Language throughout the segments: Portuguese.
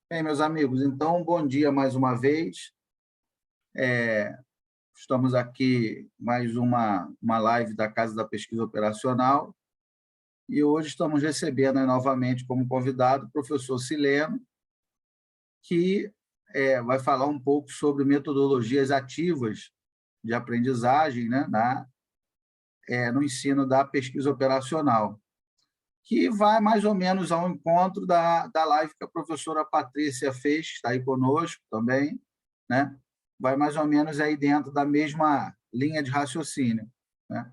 Bem, meus amigos, então, bom dia mais uma vez. Estamos aqui mais uma live da Casa da Pesquisa Operacional e hoje estamos recebendo novamente como convidado o professor Sileno, que vai falar um pouco sobre metodologias ativas de aprendizagem, né, no ensino da pesquisa operacional, que vai mais ou menos ao encontro da live que a professora Patrícia fez, que está aí conosco também, né? Vai mais ou menos aí dentro da mesma linha de raciocínio, né?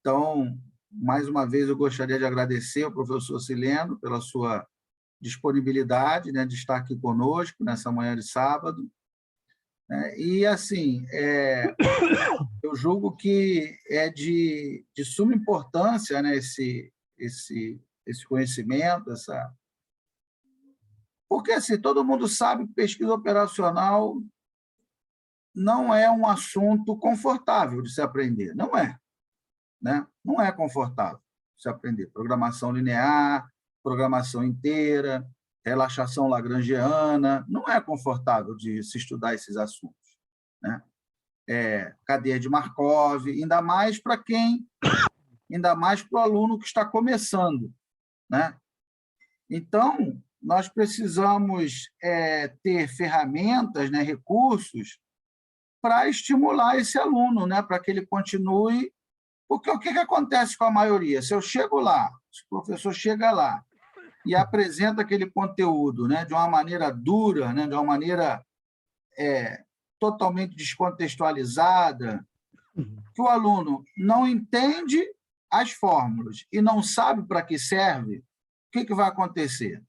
Então, mais uma vez, eu gostaria de agradecer ao professor Sileno pela sua disponibilidade, né, de estar aqui conosco nessa manhã de sábado, né? E, assim, eu julgo que é de suma importância, né, esse conhecimento, porque assim, todo mundo sabe que pesquisa operacional não é um assunto confortável de se aprender, não é, né? Não é confortável de se aprender. Programação linear, programação inteira, relaxação lagrangiana, não é confortável de se estudar esses assuntos, né? Cadeia de Markov, ainda mais para o aluno que está começando, né? Então, nós precisamos ter ferramentas, né, recursos, para estimular esse aluno, né, para que ele continue. Porque o que acontece com a maioria? Se eu chego lá, se o professor chega lá e apresenta aquele conteúdo, né, de uma maneira dura, né, de uma maneira totalmente descontextualizada, que o aluno não entende as fórmulas e não sabe para que serve, o que vai acontecer?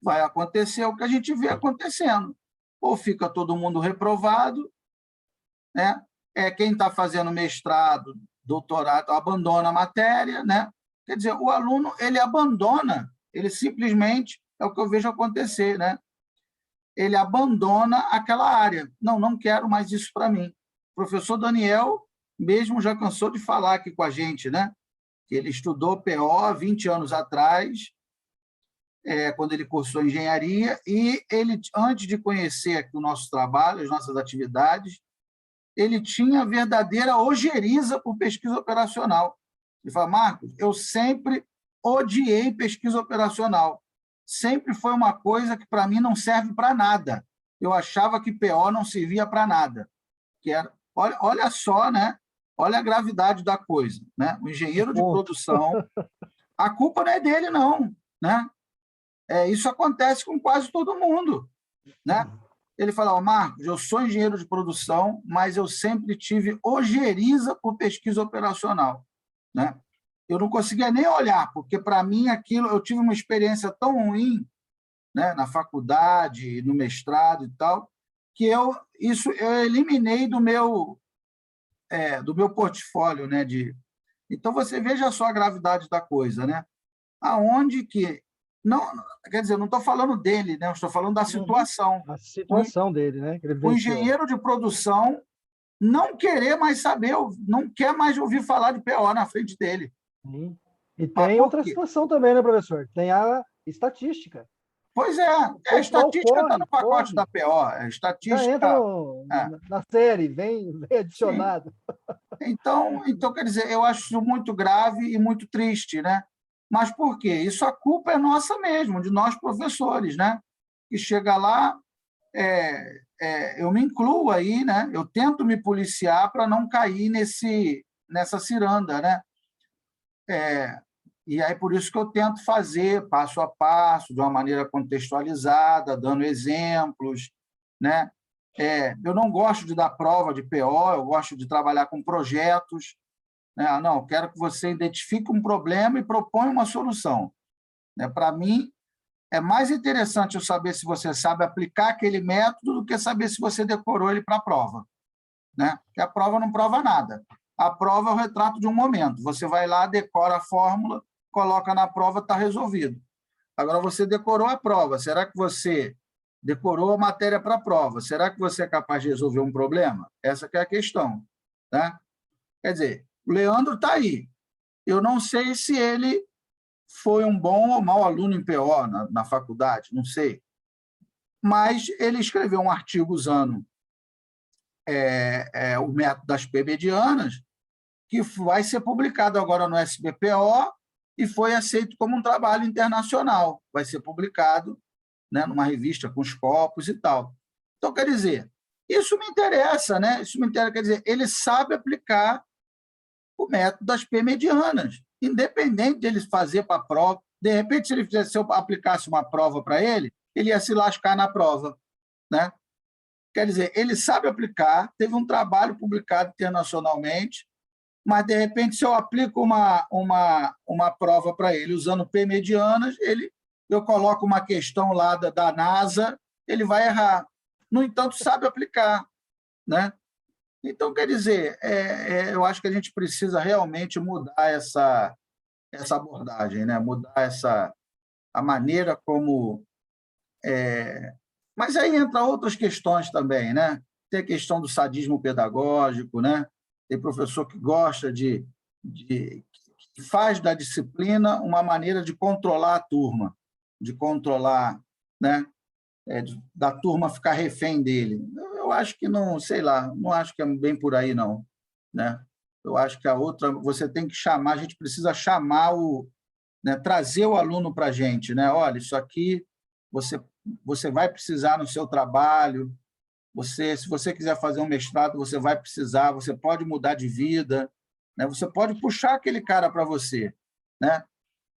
Vai acontecer o que a gente vê acontecendo. Ou fica todo mundo reprovado, né? Quem está fazendo mestrado, doutorado, abandona a matéria, né? Quer dizer, o aluno ele abandona, ele simplesmente, é o que eu vejo acontecer, né? Ele abandona aquela área. Não quero mais isso para mim. O professor Daniel mesmo já cansou de falar aqui com a gente, né? Que ele estudou PO há 20 anos atrás, quando ele cursou engenharia, e ele, antes de conhecer aqui o nosso trabalho, as nossas atividades, ele tinha verdadeira ojeriza por pesquisa operacional. Ele fala, Marcos, eu sempre odiei pesquisa operacional. Sempre foi uma coisa que, para mim, não serve para nada. Eu achava que PO não servia para nada. Olha só, né? Olha a gravidade da coisa, né? O engenheiro de produção, a culpa não é dele, não, né? Isso acontece com quase todo mundo, né? Ele fala, Marcos, eu sou engenheiro de produção, mas eu sempre tive ojeriza por pesquisa operacional, né? Eu não conseguia nem olhar, porque, para mim, aquilo, eu tive uma experiência tão ruim, né, na faculdade, no mestrado e tal, que eu eliminei do meu portfólio, né? Então, você veja só a gravidade da coisa, né? Aonde que... Não, quer dizer, não estou falando dele, né? Eu estou falando da situação. A situação dele, né? O engenheiro de produção não querer mais saber, não quer mais ouvir falar de PO na frente dele. Sim. E tem outra situação também, né, professor? Tem a estatística. Pois é, a estatística está no pacote da PO. A estatística já entra na série, vem adicionado. Então, quer dizer, eu acho isso muito grave e muito triste, né? Mas por quê? Isso, a culpa é nossa mesmo, de nós professores, né? Que chega lá, eu me incluo aí, né? Eu tento me policiar para não cair nessa ciranda, né? E aí, por isso que eu tento fazer passo a passo, de uma maneira contextualizada, dando exemplos, né? Eu não gosto de dar prova de PO, eu gosto de trabalhar com projetos, né? Não, quero que você identifique um problema e proponha uma solução, né? Para mim, é mais interessante eu saber se você sabe aplicar aquele método do que saber se você decorou ele para a prova, né? Porque a prova não prova nada. A prova é o retrato de um momento. Você vai lá, decora a fórmula, coloca na prova, está resolvido. Agora, você decorou a prova. Será que você decorou a matéria para a prova? Será que você é capaz de resolver um problema? Essa que é a questão, né? Quer dizer, o Leandro está aí. Eu não sei se ele foi um bom ou mau aluno em PO na faculdade, não sei. Mas ele escreveu um artigo usando o método das P medianas, que vai ser publicado agora no SBPO e foi aceito como um trabalho internacional. Vai ser publicado, né, numa revista com Scopus e tal. Então, quer dizer, isso me interessa, né? Isso me interessa, quer dizer, ele sabe aplicar o método das P medianas, independente de ele fazer para a prova. De repente, se eu aplicasse uma prova para ele, ele ia se lascar na prova, né? Quer dizer, ele sabe aplicar, teve um trabalho publicado internacionalmente, mas, de repente, se eu aplico uma prova para ele usando P medianas, eu coloco uma questão lá da NASA, ele vai errar. No entanto, sabe aplicar, né? Então, quer dizer, eu acho que a gente precisa realmente mudar essa abordagem, né? Mudar a maneira como... Mas aí entra outras questões também, né? Tem a questão do sadismo pedagógico, né? Tem professor que gosta que faz da disciplina uma maneira de controlar a turma, de controlar, né? Da turma ficar refém dele. Eu acho que não, sei lá, não acho que é bem por aí, não, né? Eu acho que a outra, você tem que chamar, a gente precisa chamar né, trazer o aluno para a gente, né? Olha, isso aqui você vai precisar no seu trabalho, se você quiser fazer um mestrado, você vai precisar, você pode mudar de vida, né? Você pode puxar aquele cara para você, né?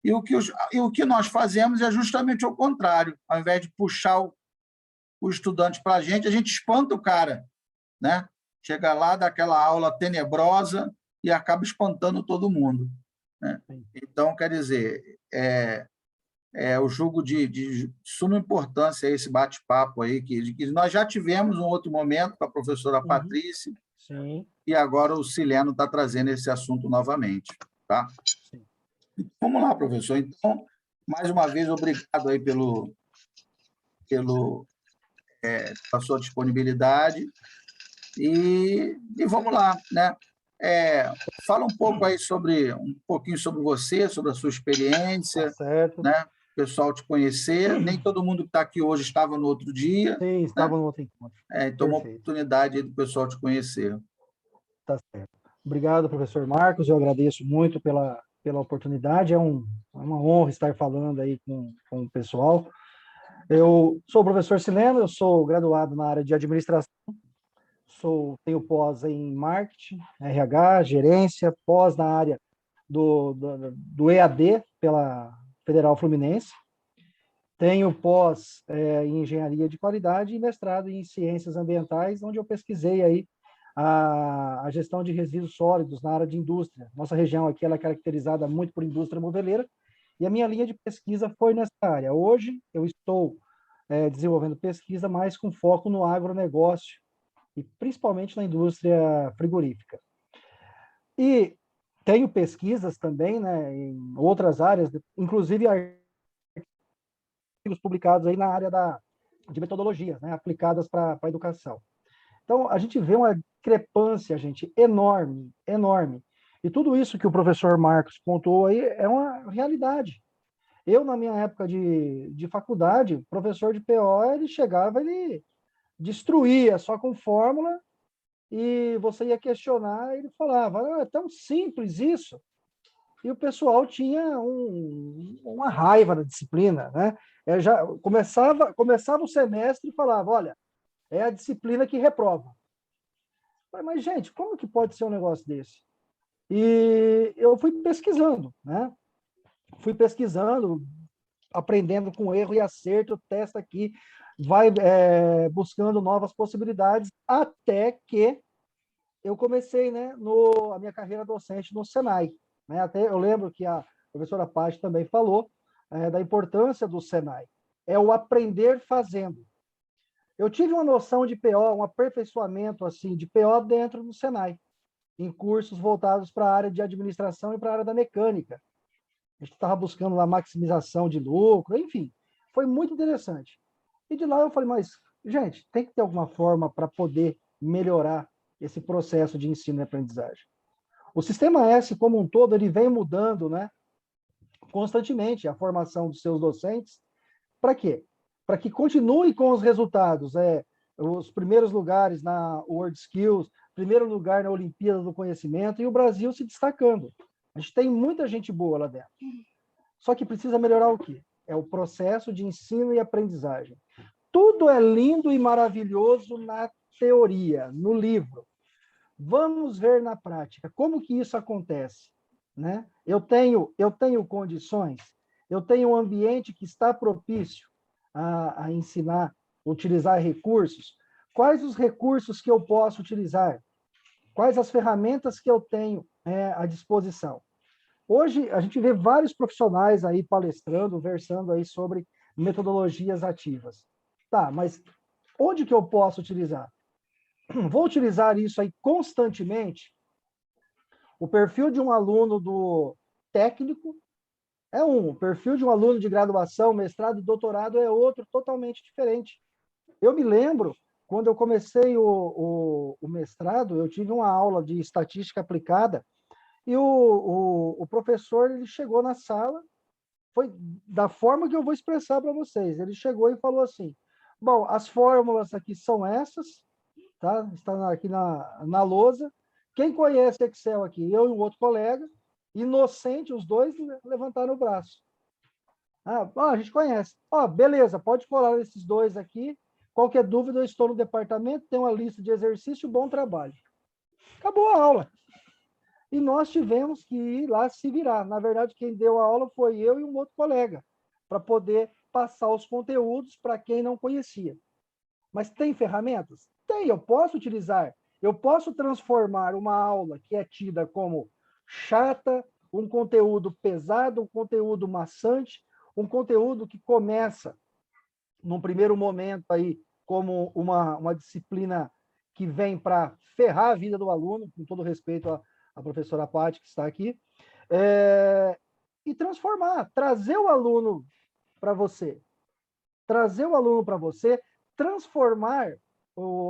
E o que nós fazemos é justamente o contrário. Ao invés de puxar o estudante para a gente espanta o cara, né? Chega lá, dá aquela aula tenebrosa e acaba espantando todo mundo, né? Então, quer dizer, eu julgo de suma importância esse bate-papo aí, que nós já tivemos um outro momento com a professora Patrícia, Sim. E agora o Sileno está trazendo esse assunto novamente. Tá? Sim. Vamos lá, professor. Então, mais uma vez, obrigado aí pela sua disponibilidade. E vamos lá, né? Fala um pouquinho sobre você, sobre a sua experiência, Tá certo. né? O pessoal te conhecer. Nem todo mundo que está aqui hoje estava no outro dia. Sim, estava no outro encontro. Então, uma oportunidade do pessoal te conhecer. Tá certo. Obrigado, professor Marcos. Eu agradeço muito pela oportunidade. É uma honra estar falando aí com o pessoal. Eu sou o professor Sileno, eu sou graduado na área de administração. Tenho pós em marketing, RH, gerência, pós na área do EAD pela Federal Fluminense. Tenho pós em engenharia de qualidade e mestrado em ciências ambientais, onde eu pesquisei aí a gestão de resíduos sólidos na área de indústria. Nossa região aqui ela é caracterizada muito por indústria moveleira, e a minha linha de pesquisa foi nessa área. Hoje eu estou desenvolvendo pesquisa mais com foco no agronegócio, e principalmente na indústria frigorífica. E tenho pesquisas também, né, em outras áreas, inclusive artigos publicados aí na área de metodologias, né, aplicadas para a educação. Então, a gente vê uma discrepância, gente, enorme, enorme. E tudo isso que o professor Marcos pontuou aí é uma realidade. Eu, na minha época de faculdade, o professor de PO, ele chegava, ele destruía só com fórmula, e você ia questionar, e ele falava, é tão simples isso. E o pessoal tinha uma raiva da disciplina, né? Já começava o semestre e falava, olha, é a disciplina que reprova. Mas, gente, como que pode ser um negócio desse? E eu fui pesquisando, né? Fui pesquisando, aprendendo com erro e acerto, testa aqui, vai buscando novas possibilidades, até que eu comecei, né, a minha carreira docente no Senai. Né? Até eu lembro que a professora Paty também falou da importância do Senai. É o aprender fazendo. Eu tive uma noção de PO, um aperfeiçoamento assim de PO dentro do Senai, em cursos voltados para a área de administração e para a área da mecânica. A gente estava buscando lá maximização de lucro, enfim, foi muito interessante. E de lá eu falei, mas, gente, tem que ter alguma forma para poder melhorar esse processo de ensino e aprendizagem. O sistema S, como um todo, ele vem mudando, né, constantemente a formação dos seus docentes. Para quê? Para que continue com os resultados, os primeiros lugares na World Skills, primeiro lugar na Olimpíada do Conhecimento, e o Brasil se destacando. A gente tem muita gente boa lá dentro. Só que precisa melhorar o quê? É o processo de ensino e aprendizagem. Tudo é lindo e maravilhoso na teoria, no livro. Vamos ver na prática como que isso acontece, né? Eu tenho condições, eu tenho um ambiente que está propício a ensinar, utilizar recursos. Quais os recursos que eu posso utilizar? Quais as ferramentas que eu tenho à disposição? Hoje, a gente vê vários profissionais aí palestrando, versando aí sobre metodologias ativas. Tá, mas onde que eu posso utilizar? Vou utilizar isso aí constantemente? O perfil de um aluno do técnico é um, o perfil de um aluno de graduação, mestrado e doutorado é outro, totalmente diferente. Eu me lembro, quando eu comecei o mestrado, eu tive uma aula de estatística aplicada, e o professor ele chegou na sala, foi da forma que eu vou expressar para vocês. Ele chegou e falou assim: bom, as fórmulas aqui são essas, tá? Está aqui na lousa. Quem conhece Excel aqui? Eu e um outro colega, inocente, os dois levantaram o braço. A gente conhece. Beleza, pode colar esses dois aqui. Qualquer dúvida, eu estou no departamento, tem uma lista de exercício, bom trabalho. Acabou a aula. E nós tivemos que ir lá se virar. Na verdade, quem deu a aula foi eu e um outro colega, para poder passar os conteúdos para quem não conhecia. Mas tem ferramentas? Tem, eu posso utilizar. Eu posso transformar uma aula que é tida como chata, um conteúdo pesado, um conteúdo maçante, um conteúdo que começa, num primeiro momento, aí, como uma disciplina que vem para ferrar a vida do aluno, com todo respeito à professora Paty, que está aqui, e transformar, trazer o aluno para você. Trazer o aluno para você, transformar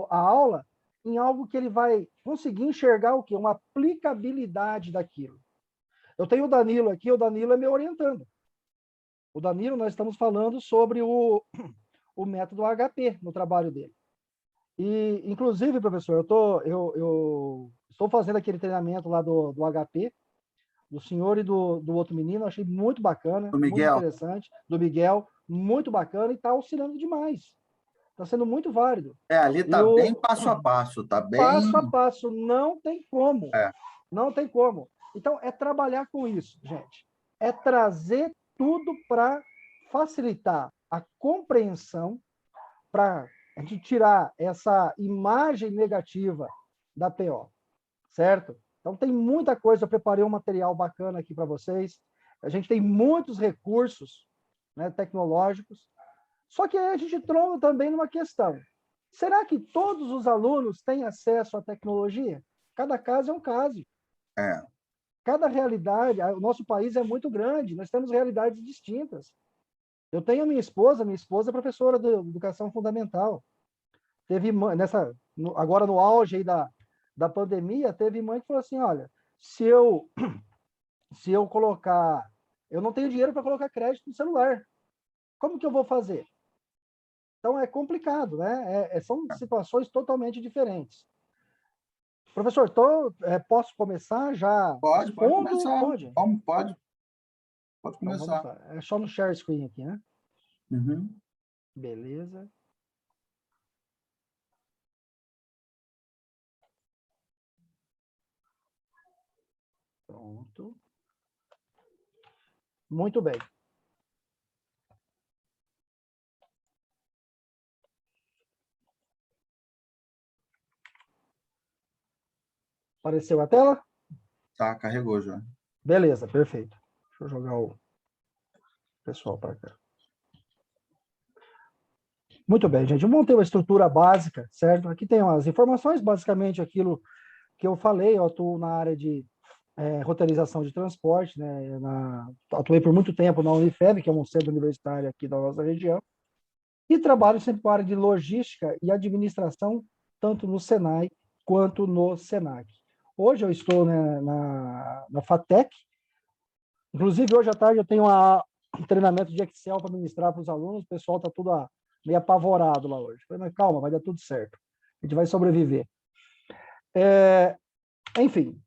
a aula em algo que ele vai conseguir enxergar o quê? Uma aplicabilidade daquilo. Eu tenho o Danilo aqui, o Danilo é me orientando. O Danilo, nós estamos falando sobre o método HP no trabalho dele. E, inclusive, professor, eu estou fazendo aquele treinamento lá do HP, do senhor e do outro menino, achei muito bacana, Do muito Miguel. interessante, do Miguel, muito bacana, e está auxiliando demais. Está sendo muito válido. Ali está bem passo a passo, está bem... Passo a passo, não tem como. É. Não tem como. Então, é trabalhar com isso, gente. É trazer tudo para facilitar a compreensão, para a gente tirar essa imagem negativa da PO, certo? Então, tem muita coisa, eu preparei um material bacana aqui para vocês. A gente tem muitos recursos, né, tecnológicos, só que aí a gente tromba também numa questão. Será que todos os alunos têm acesso à tecnologia? Cada caso é um caso. É. Cada realidade, o nosso país é muito grande, nós temos realidades distintas. Eu tenho a minha esposa é professora de educação fundamental. Teve agora no auge aí da pandemia, teve mãe que falou assim: olha, se eu colocar, eu não tenho dinheiro para colocar crédito no celular, como que eu vou fazer? Então é complicado, né? São situações totalmente diferentes. Professor, posso começar já? Pode começar. Pode. Pode Então, começar. vamos lá. É só no share screen aqui, né? Uhum. Beleza. Pronto. Muito bem. Apareceu a tela? Tá, carregou já. Beleza, perfeito. Deixa eu jogar o pessoal para cá. Muito bem, gente. Eu montei uma estrutura básica, certo? Aqui tem as informações, basicamente aquilo que eu falei. Eu atuo na área de roteirização de transporte, né? Atuei por muito tempo na Unifeb, que é um centro universitário aqui da nossa região, e trabalho sempre com a área de logística e administração, tanto no Senai quanto no Senac. Hoje eu estou, né, na FATEC, Inclusive, hoje à tarde eu tenho um treinamento de Excel para ministrar para os alunos, o pessoal está tudo meio apavorado lá hoje. Falei, mas calma, vai dar tudo certo. A gente vai sobreviver. Enfim,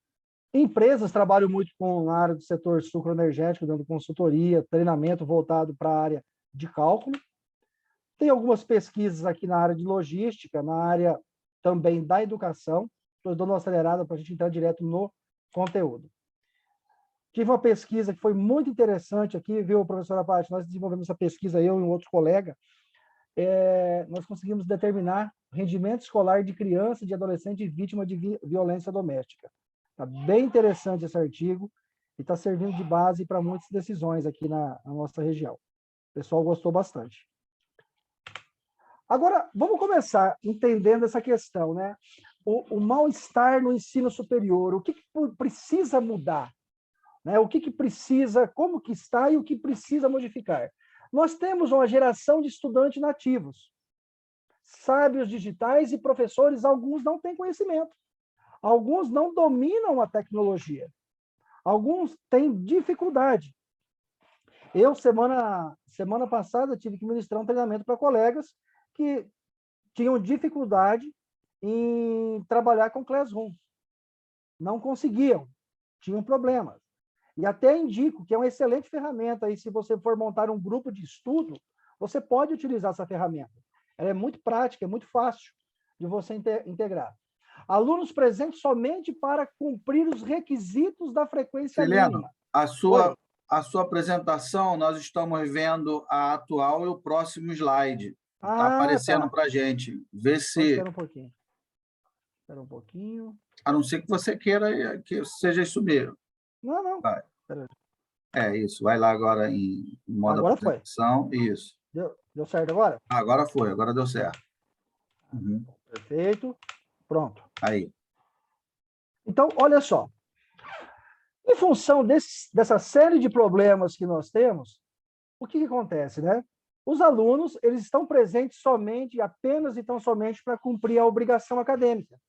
empresas trabalham muito na área do setor sucroenergético, dando consultoria, treinamento voltado para a área de cálculo. Tem algumas pesquisas aqui na área de logística, na área também da educação. Estou dando uma acelerada para a gente entrar direto no conteúdo. Tive uma pesquisa que foi muito interessante aqui, viu, professora Paty? Nós desenvolvemos essa pesquisa, eu e um outro colega. Nós conseguimos determinar o rendimento escolar de criança e de adolescente vítima de violência doméstica. Está bem interessante esse artigo e está servindo de base para muitas decisões aqui na nossa região. O pessoal gostou bastante. Agora, vamos começar entendendo essa questão, né? O mal-estar no ensino superior, o que precisa mudar? Né? O que precisa, como que está e o que precisa modificar? Nós temos uma geração de estudantes nativos, sábios digitais e professores, alguns não têm conhecimento, alguns não dominam a tecnologia, alguns têm dificuldade. Eu, semana passada, tive que ministrar um treinamento para colegas que tinham dificuldade em trabalhar com Classroom. Não conseguiam, tinham problemas. E até indico que é uma excelente ferramenta, e se você for montar um grupo de estudo, você pode utilizar essa ferramenta. Ela é muito prática, é muito fácil de você integrar. Alunos presentes somente para cumprir os requisitos da frequência mínima. A sua apresentação, nós estamos vendo a atual e o próximo slide. Está aparecendo para a gente. Vê se... Espera um pouquinho. Espera um pouquinho. A não ser que você queira que seja isso mesmo. Não. Vai. Isso. Vai lá agora em modo agora apresentação. Foi. Isso. Deu certo agora? Agora foi. Agora deu certo. Uhum. Perfeito. Pronto. Aí. Então, olha só. Em função dessa série de problemas que nós temos, o que acontece, né? Os alunos, eles estão presentes somente, apenas e tão somente para cumprir a obrigação acadêmica.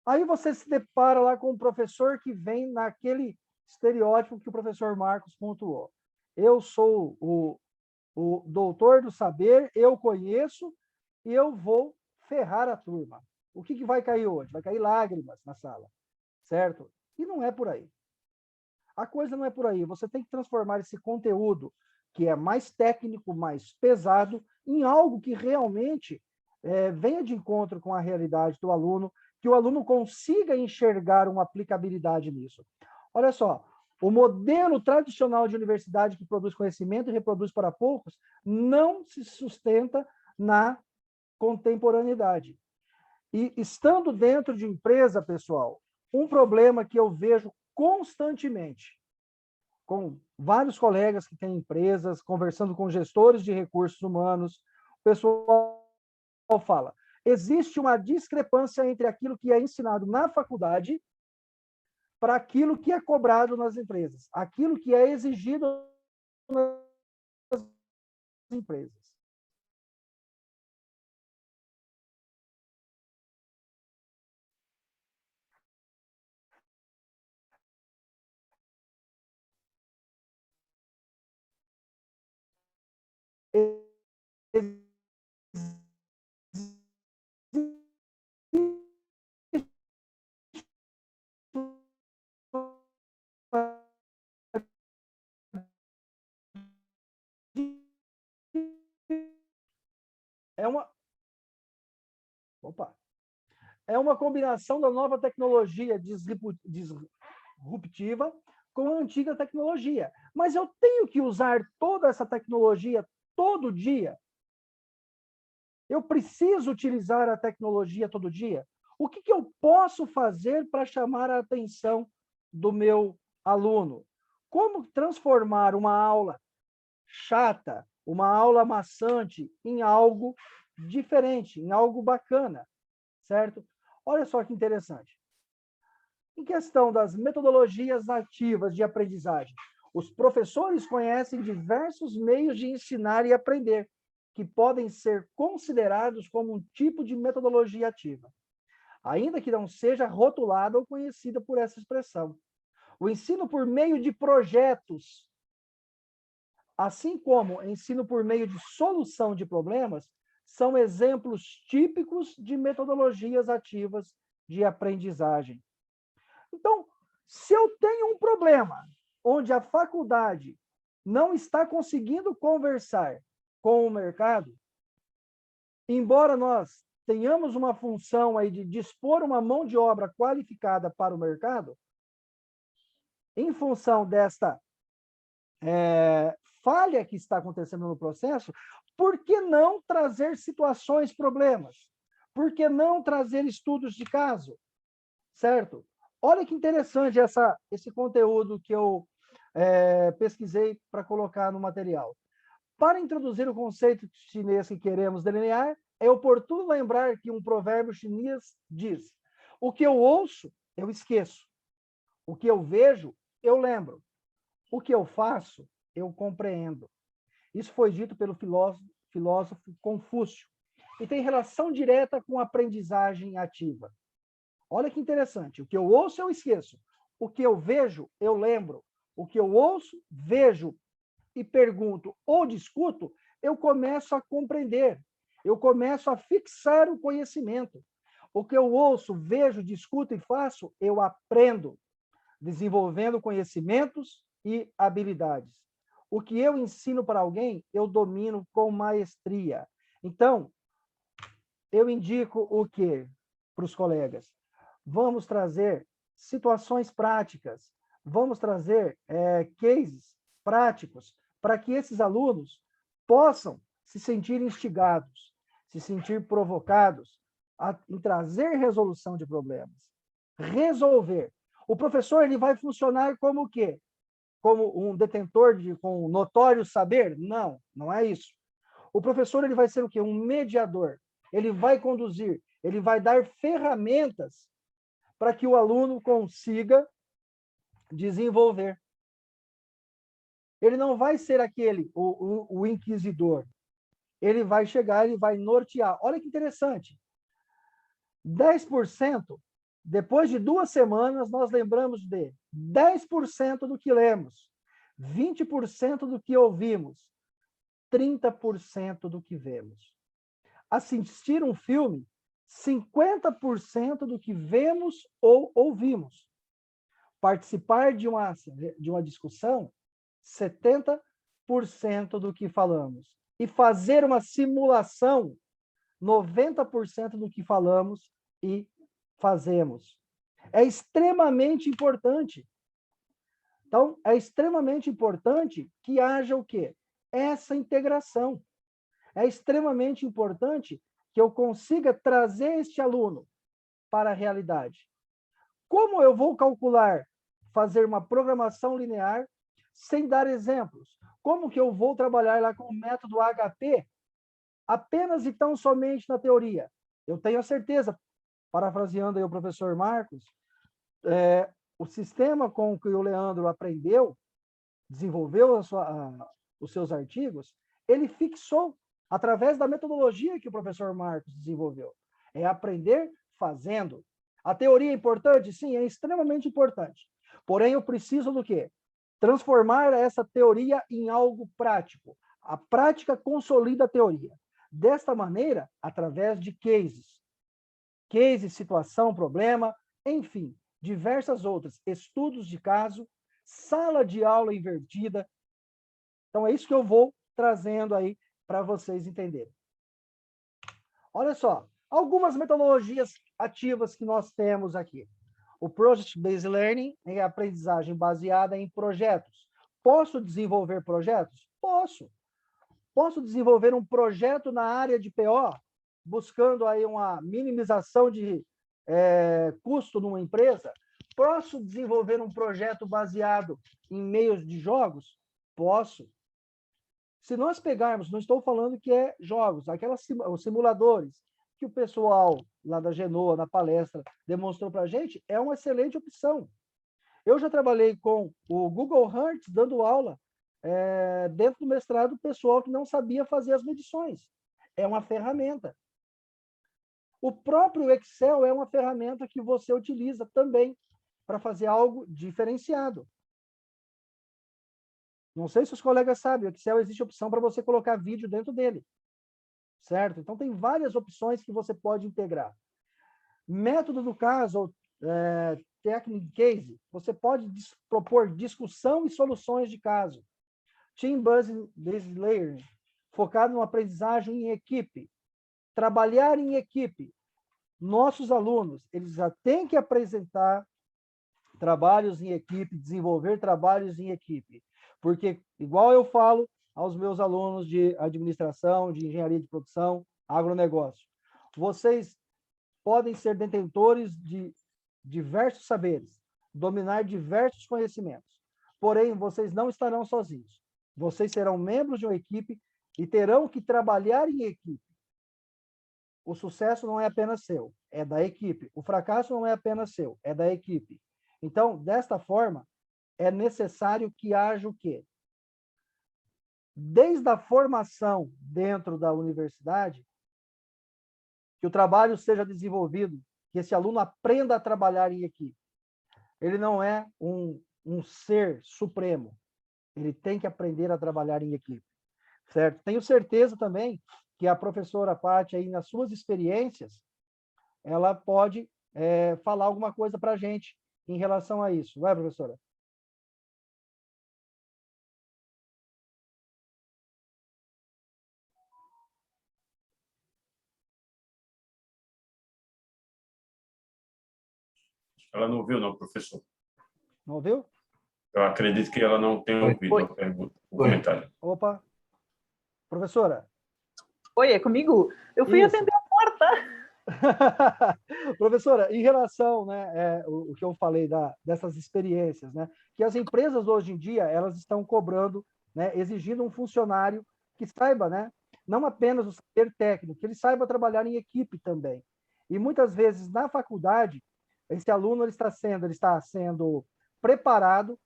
Aí você se depara lá com um professor que vem naquele estereótipo que o professor Marcos pontuou. Eu sou o doutor do saber, eu conheço e eu vou ferrar a turma. O que vai cair hoje? Vai cair lágrimas na sala, certo? E não é por aí. A coisa não é por aí. Você tem que transformar esse conteúdo, que é mais técnico, mais pesado, em algo que realmente venha de encontro com a realidade do aluno, que o aluno consiga enxergar uma aplicabilidade nisso. Olha só, o modelo tradicional de universidade que produz conhecimento e reproduz para poucos não se sustenta na contemporaneidade. E estando dentro de empresa, pessoal, um problema que eu vejo constantemente, com vários colegas que têm empresas, conversando com gestores de recursos humanos, o pessoal fala, existe uma discrepância entre aquilo que é ensinado na faculdade para aquilo que é cobrado nas empresas, aquilo que é exigido nas empresas. É uma combinação da nova tecnologia disruptiva com a antiga tecnologia. Mas eu tenho que usar toda essa tecnologia todo dia? Eu preciso utilizar a tecnologia todo dia? O que eu posso fazer para chamar a atenção do meu aluno? Como transformar uma aula chata, uma aula maçante, em algo diferente, em algo bacana, certo? Olha só que interessante. Em questão das metodologias ativas de aprendizagem, os professores conhecem diversos meios de ensinar e aprender, que podem ser considerados como um tipo de metodologia ativa, ainda que não seja rotulada ou conhecida por essa expressão. O ensino por meio de projetos, assim como ensino por meio de solução de problemas, são exemplos típicos de metodologias ativas de aprendizagem. Então, se eu tenho um problema onde a faculdade não está conseguindo conversar com o mercado, embora nós tenhamos uma função aí de dispor uma mão de obra qualificada para o mercado, em função desta falha que está acontecendo no processo, por que não trazer situações, problemas? Por que não trazer estudos de caso? Certo? Olha que interessante esse conteúdo que eu pesquisei para colocar no material. Para introduzir o conceito chinês que queremos delinear, é oportuno lembrar que um provérbio chinês diz: o que eu ouço, eu esqueço. O que eu vejo, eu lembro. O que eu faço, eu compreendo. Isso foi dito pelo filósofo Confúcio e tem relação direta com a aprendizagem ativa. Olha que interessante. O que eu ouço, eu esqueço. O que eu vejo, eu lembro. O que eu ouço, vejo e pergunto ou discuto, eu começo a compreender. Eu começo a fixar o conhecimento. O que eu ouço, vejo, discuto e faço, eu aprendo, desenvolvendo conhecimentos e habilidades. O que eu ensino para alguém, eu domino com maestria. Então, eu indico o quê para os colegas? Vamos trazer situações práticas, vamos trazer cases práticos para que esses alunos possam se sentir instigados, se sentir provocados em trazer resolução de problemas. Resolver. O professor ele vai funcionar como o quê? Como um detentor com um notório saber? Não, não é isso. O professor ele vai ser o quê? Um mediador. Ele vai conduzir, ele vai dar ferramentas para que o aluno consiga desenvolver. Ele não vai ser o inquisidor. Ele vai chegar, ele vai nortear. Olha que interessante. 10%, depois de 2 semanas, nós lembramos de 10% do que lemos, 20% do que ouvimos, 30% do que vemos. Assistir um filme, 50% do que vemos ou ouvimos. Participar de uma discussão, 70% do que falamos. E fazer uma simulação, 90% do que falamos e fazemos. É extremamente importante. Então, é extremamente importante que haja o quê? Essa integração. É extremamente importante que eu consiga trazer este aluno para a realidade. Como eu vou calcular, fazer uma programação linear sem dar exemplos? Como que eu vou trabalhar lá com o método HP apenas e tão somente na teoria? Eu tenho a certeza, parafraseando aí o professor Marcos, o sistema com que o Leandro aprendeu, desenvolveu os seus artigos, ele fixou através da metodologia que o professor Marcos desenvolveu. É aprender fazendo. A teoria é importante? Sim, é extremamente importante. Porém, eu preciso do quê? Transformar essa teoria em algo prático. A prática consolida a teoria. Desta maneira, através de cases. Case, situação, problema, enfim, diversas outras. Estudos de caso, sala de aula invertida. Então, é isso que eu vou trazendo aí para vocês entenderem. Olha só, algumas metodologias ativas que nós temos aqui. O Project Based Learning é a aprendizagem baseada em projetos. Posso desenvolver projetos? Posso. Posso desenvolver um projeto na área de PO, buscando aí uma minimização de custo numa empresa? Posso desenvolver um projeto baseado em meios de jogos? Posso. Se nós pegarmos, não estou falando que é jogos, os simuladores que o pessoal lá da Genoa, na palestra, demonstrou para a gente, é uma excelente opção. Eu já trabalhei com o Google Earth, dando aula, dentro do mestrado, pessoal que não sabia fazer as medições. É uma ferramenta. O próprio Excel é uma ferramenta que você utiliza também. para fazer algo diferenciado. Não sei se os colegas sabem, o Excel existe opção para você colocar vídeo dentro dele, certo? Então, tem várias opções que você pode integrar. Método do caso, technique case, você pode propor discussão e soluções de caso. Team-based learning, focado no aprendizagem em equipe. Trabalhar em equipe. Nossos alunos, eles já têm que apresentar trabalhos em equipe, desenvolver trabalhos em equipe. Porque, igual eu falo aos meus alunos de administração, de engenharia de produção, agronegócio, vocês podem ser detentores de diversos saberes, dominar diversos conhecimentos. Porém, vocês não estarão sozinhos. Vocês serão membros de uma equipe e terão que trabalhar em equipe. O sucesso não é apenas seu, é da equipe. O fracasso não é apenas seu, é da equipe. Então, desta forma, é necessário que haja o quê? Desde a formação dentro da universidade, que o trabalho seja desenvolvido, que esse aluno aprenda a trabalhar em equipe. Ele não é um ser supremo. Ele tem que aprender a trabalhar em equipe, certo? Tenho certeza também que a professora Paty, aí, nas suas experiências, ela pode falar alguma coisa para a gente em relação a isso. Vai, professora? Ela não ouviu, não, professor. Não ouviu? Eu acredito que ela não tenha ouvido a pergunta, o comentário. Opa. Professora. Oi, é comigo? Eu fui atender a porta. Professora, em relação, né, o que eu falei dessas experiências, né, que as empresas hoje em dia elas estão cobrando, né, exigindo um funcionário que saiba, né, não apenas o saber técnico, que ele saiba trabalhar em equipe também. E muitas vezes na faculdade esse aluno ele está sendo preparado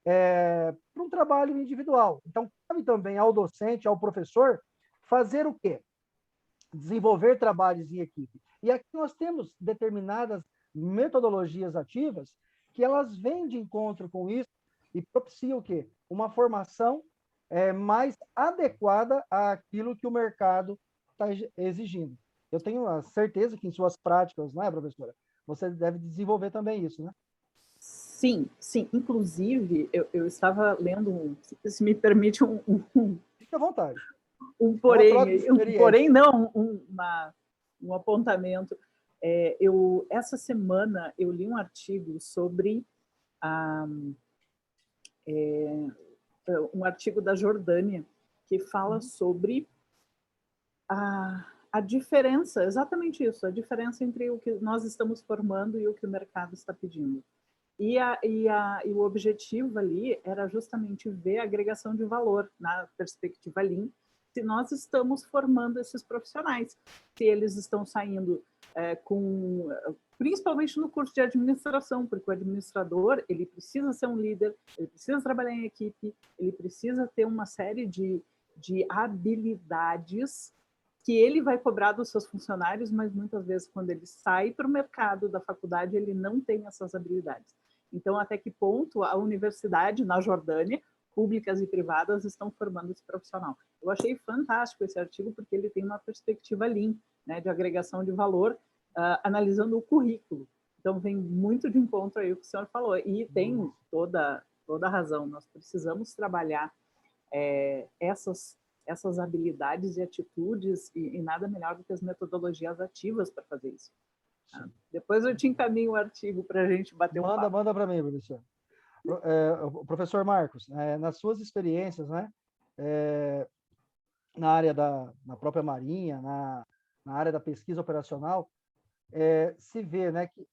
para um trabalho individual. Então cabe também ao docente, ao professor, fazer o quê? Desenvolver trabalhos em equipe. E aqui nós temos determinadas metodologias ativas que elas vêm de encontro com isso e propiciam o quê? Uma formação mais adequada àquilo que o mercado está exigindo. Eu tenho a certeza que em suas práticas, não é, professora? Você deve desenvolver também isso, né? Sim, sim. Inclusive, eu estava lendo, se me permite, Fique à vontade. Porém não, um apontamento. Essa semana eu li um artigo sobre um artigo da Jordânia que fala sobre a diferença, exatamente isso, a diferença entre o que nós estamos formando e o que o mercado está pedindo. E o objetivo ali era justamente ver a agregação de valor na perspectiva Lean, se nós estamos formando esses profissionais, se eles estão saindo principalmente no curso de administração, porque o administrador ele precisa ser um líder, ele precisa trabalhar em equipe, ele precisa ter uma série de habilidades que ele vai cobrar dos seus funcionários, mas muitas vezes quando ele sai para o mercado da faculdade, ele não tem essas habilidades. Então, até que ponto a universidade na Jordânia, públicas e privadas, estão formando esse profissional? Eu achei fantástico esse artigo, porque ele tem uma perspectiva Lean, né, de agregação de valor, analisando o currículo. Então, vem muito de encontro aí o que o senhor falou. E tem toda a razão. Nós precisamos trabalhar essas habilidades e atitudes, e nada melhor do que as metodologias ativas para fazer isso. Depois eu te encaminho o artigo para a gente bater um papo. Manda para mim, professor. Professor Marcos, nas suas experiências, né, na área na própria Marinha, na área da pesquisa operacional, se vê, né, que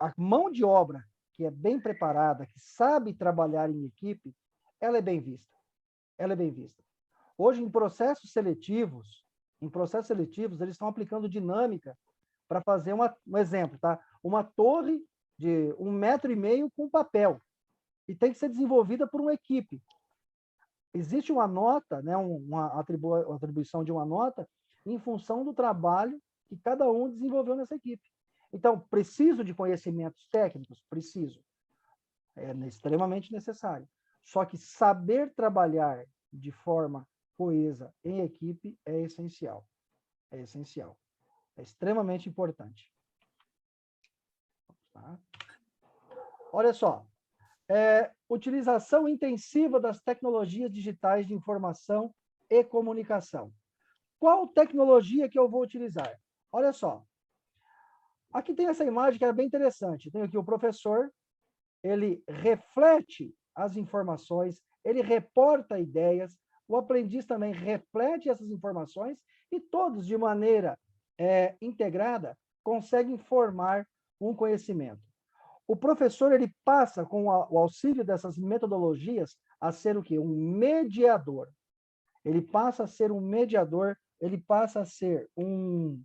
a mão de obra que é bem preparada, que sabe trabalhar em equipe, ela é bem vista. Ela é bem vista. Hoje, em processos seletivos, eles estão aplicando dinâmica para fazer um exemplo, tá? Uma torre de 1,5 metro com papel, e tem que ser desenvolvida por uma equipe. Existe uma nota, né, uma atribuição de uma nota em função do trabalho que cada um desenvolveu nessa equipe. Então, preciso de conhecimentos técnicos? Preciso. É extremamente necessário. Só que saber trabalhar de forma coesa em equipe é essencial. É essencial. É extremamente importante. Tá? Olha só. Utilização intensiva das tecnologias digitais de informação e comunicação. Qual tecnologia que eu vou utilizar? Olha só. Aqui tem essa imagem que é bem interessante. Tem aqui o professor, ele reflete as informações, ele reporta ideias, o aprendiz também reflete essas informações e todos, de maneira integrada, conseguem formar um conhecimento. O professor, ele passa, com o auxílio dessas metodologias, a ser o quê? Um mediador. Ele passa a ser um mediador, ele passa a ser um...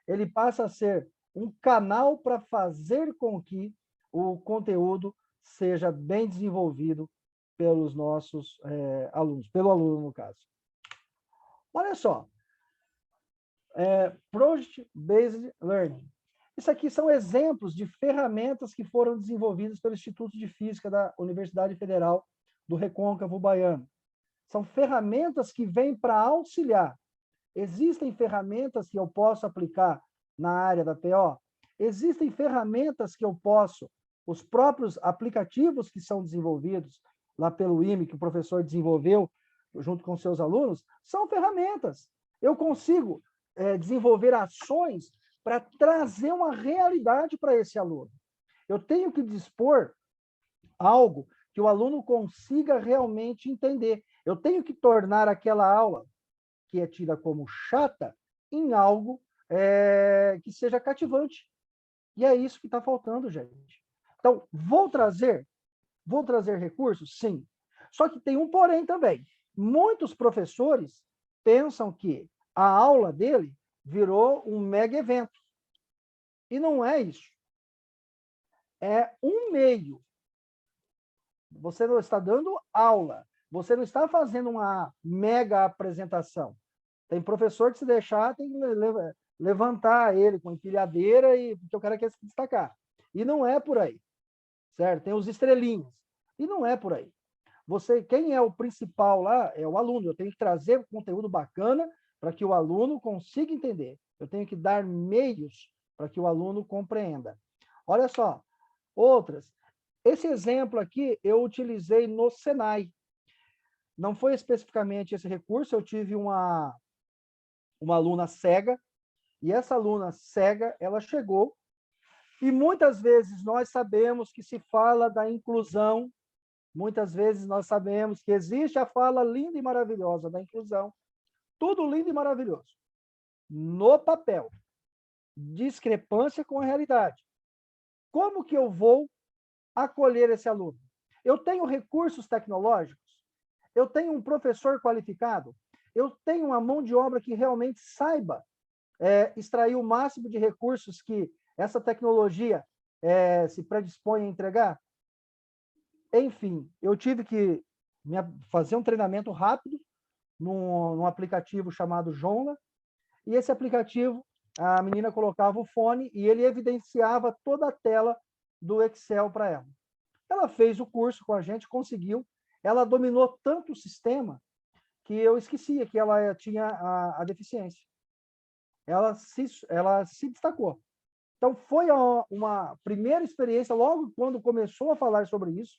Ele passa a ser um canal para fazer com que o conteúdo seja bem desenvolvido pelos nossos alunos, pelo aluno, no caso. Olha só. Project-Based Learning. Isso aqui são exemplos de ferramentas que foram desenvolvidas pelo Instituto de Física da Universidade Federal do Recôncavo Baiano. São ferramentas que vêm para auxiliar. Existem ferramentas que eu posso aplicar na área da TO? Existem ferramentas que eu posso, os próprios aplicativos que são desenvolvidos lá pelo IME, que o professor desenvolveu junto com seus alunos, são ferramentas. Eu consigo desenvolver ações para trazer uma realidade para esse aluno. Eu tenho que dispor algo que o aluno consiga realmente entender. Eu tenho que tornar aquela aula que é tida como chata em algo que seja cativante. E é isso que está faltando, gente. Então, vou trazer recursos? Sim. Só que tem um porém também. Muitos professores pensam que a aula dele virou um mega evento. E não é isso. É um meio. Você não está dando aula. Você não está fazendo uma mega apresentação. Tem professor que, se deixar, tem que levantar ele com empilhadeira, porque o cara quer se destacar. E não é por aí. Certo? Tem os estrelinhos. E não é por aí. Quem é o principal lá é o aluno. Eu tenho que trazer conteúdo bacana para que o aluno consiga entender. Eu tenho que dar meios para que o aluno compreenda. Olha só, outras. Esse exemplo aqui eu utilizei no Senai. Não foi especificamente esse recurso, eu tive uma aluna cega, e essa aluna cega, ela chegou, e muitas vezes nós sabemos que se fala da inclusão, muitas vezes nós sabemos que existe a fala linda e maravilhosa da inclusão, tudo lindo e maravilhoso. No papel, discrepância com a realidade. Como que eu vou acolher esse aluno? Eu tenho recursos tecnológicos? Eu tenho um professor qualificado? Eu tenho uma mão de obra que realmente saiba extrair o máximo de recursos que essa tecnologia se predispõe a entregar? Enfim, eu tive que fazer um treinamento rápido num aplicativo chamado Joomla, e esse aplicativo, a menina colocava o fone e ele evidenciava toda a tela do Excel para ela. Ela fez o curso com a gente, conseguiu, ela dominou tanto o sistema que eu esquecia que ela tinha a deficiência. Ela se destacou. Então, foi uma primeira experiência, logo quando começou a falar sobre isso,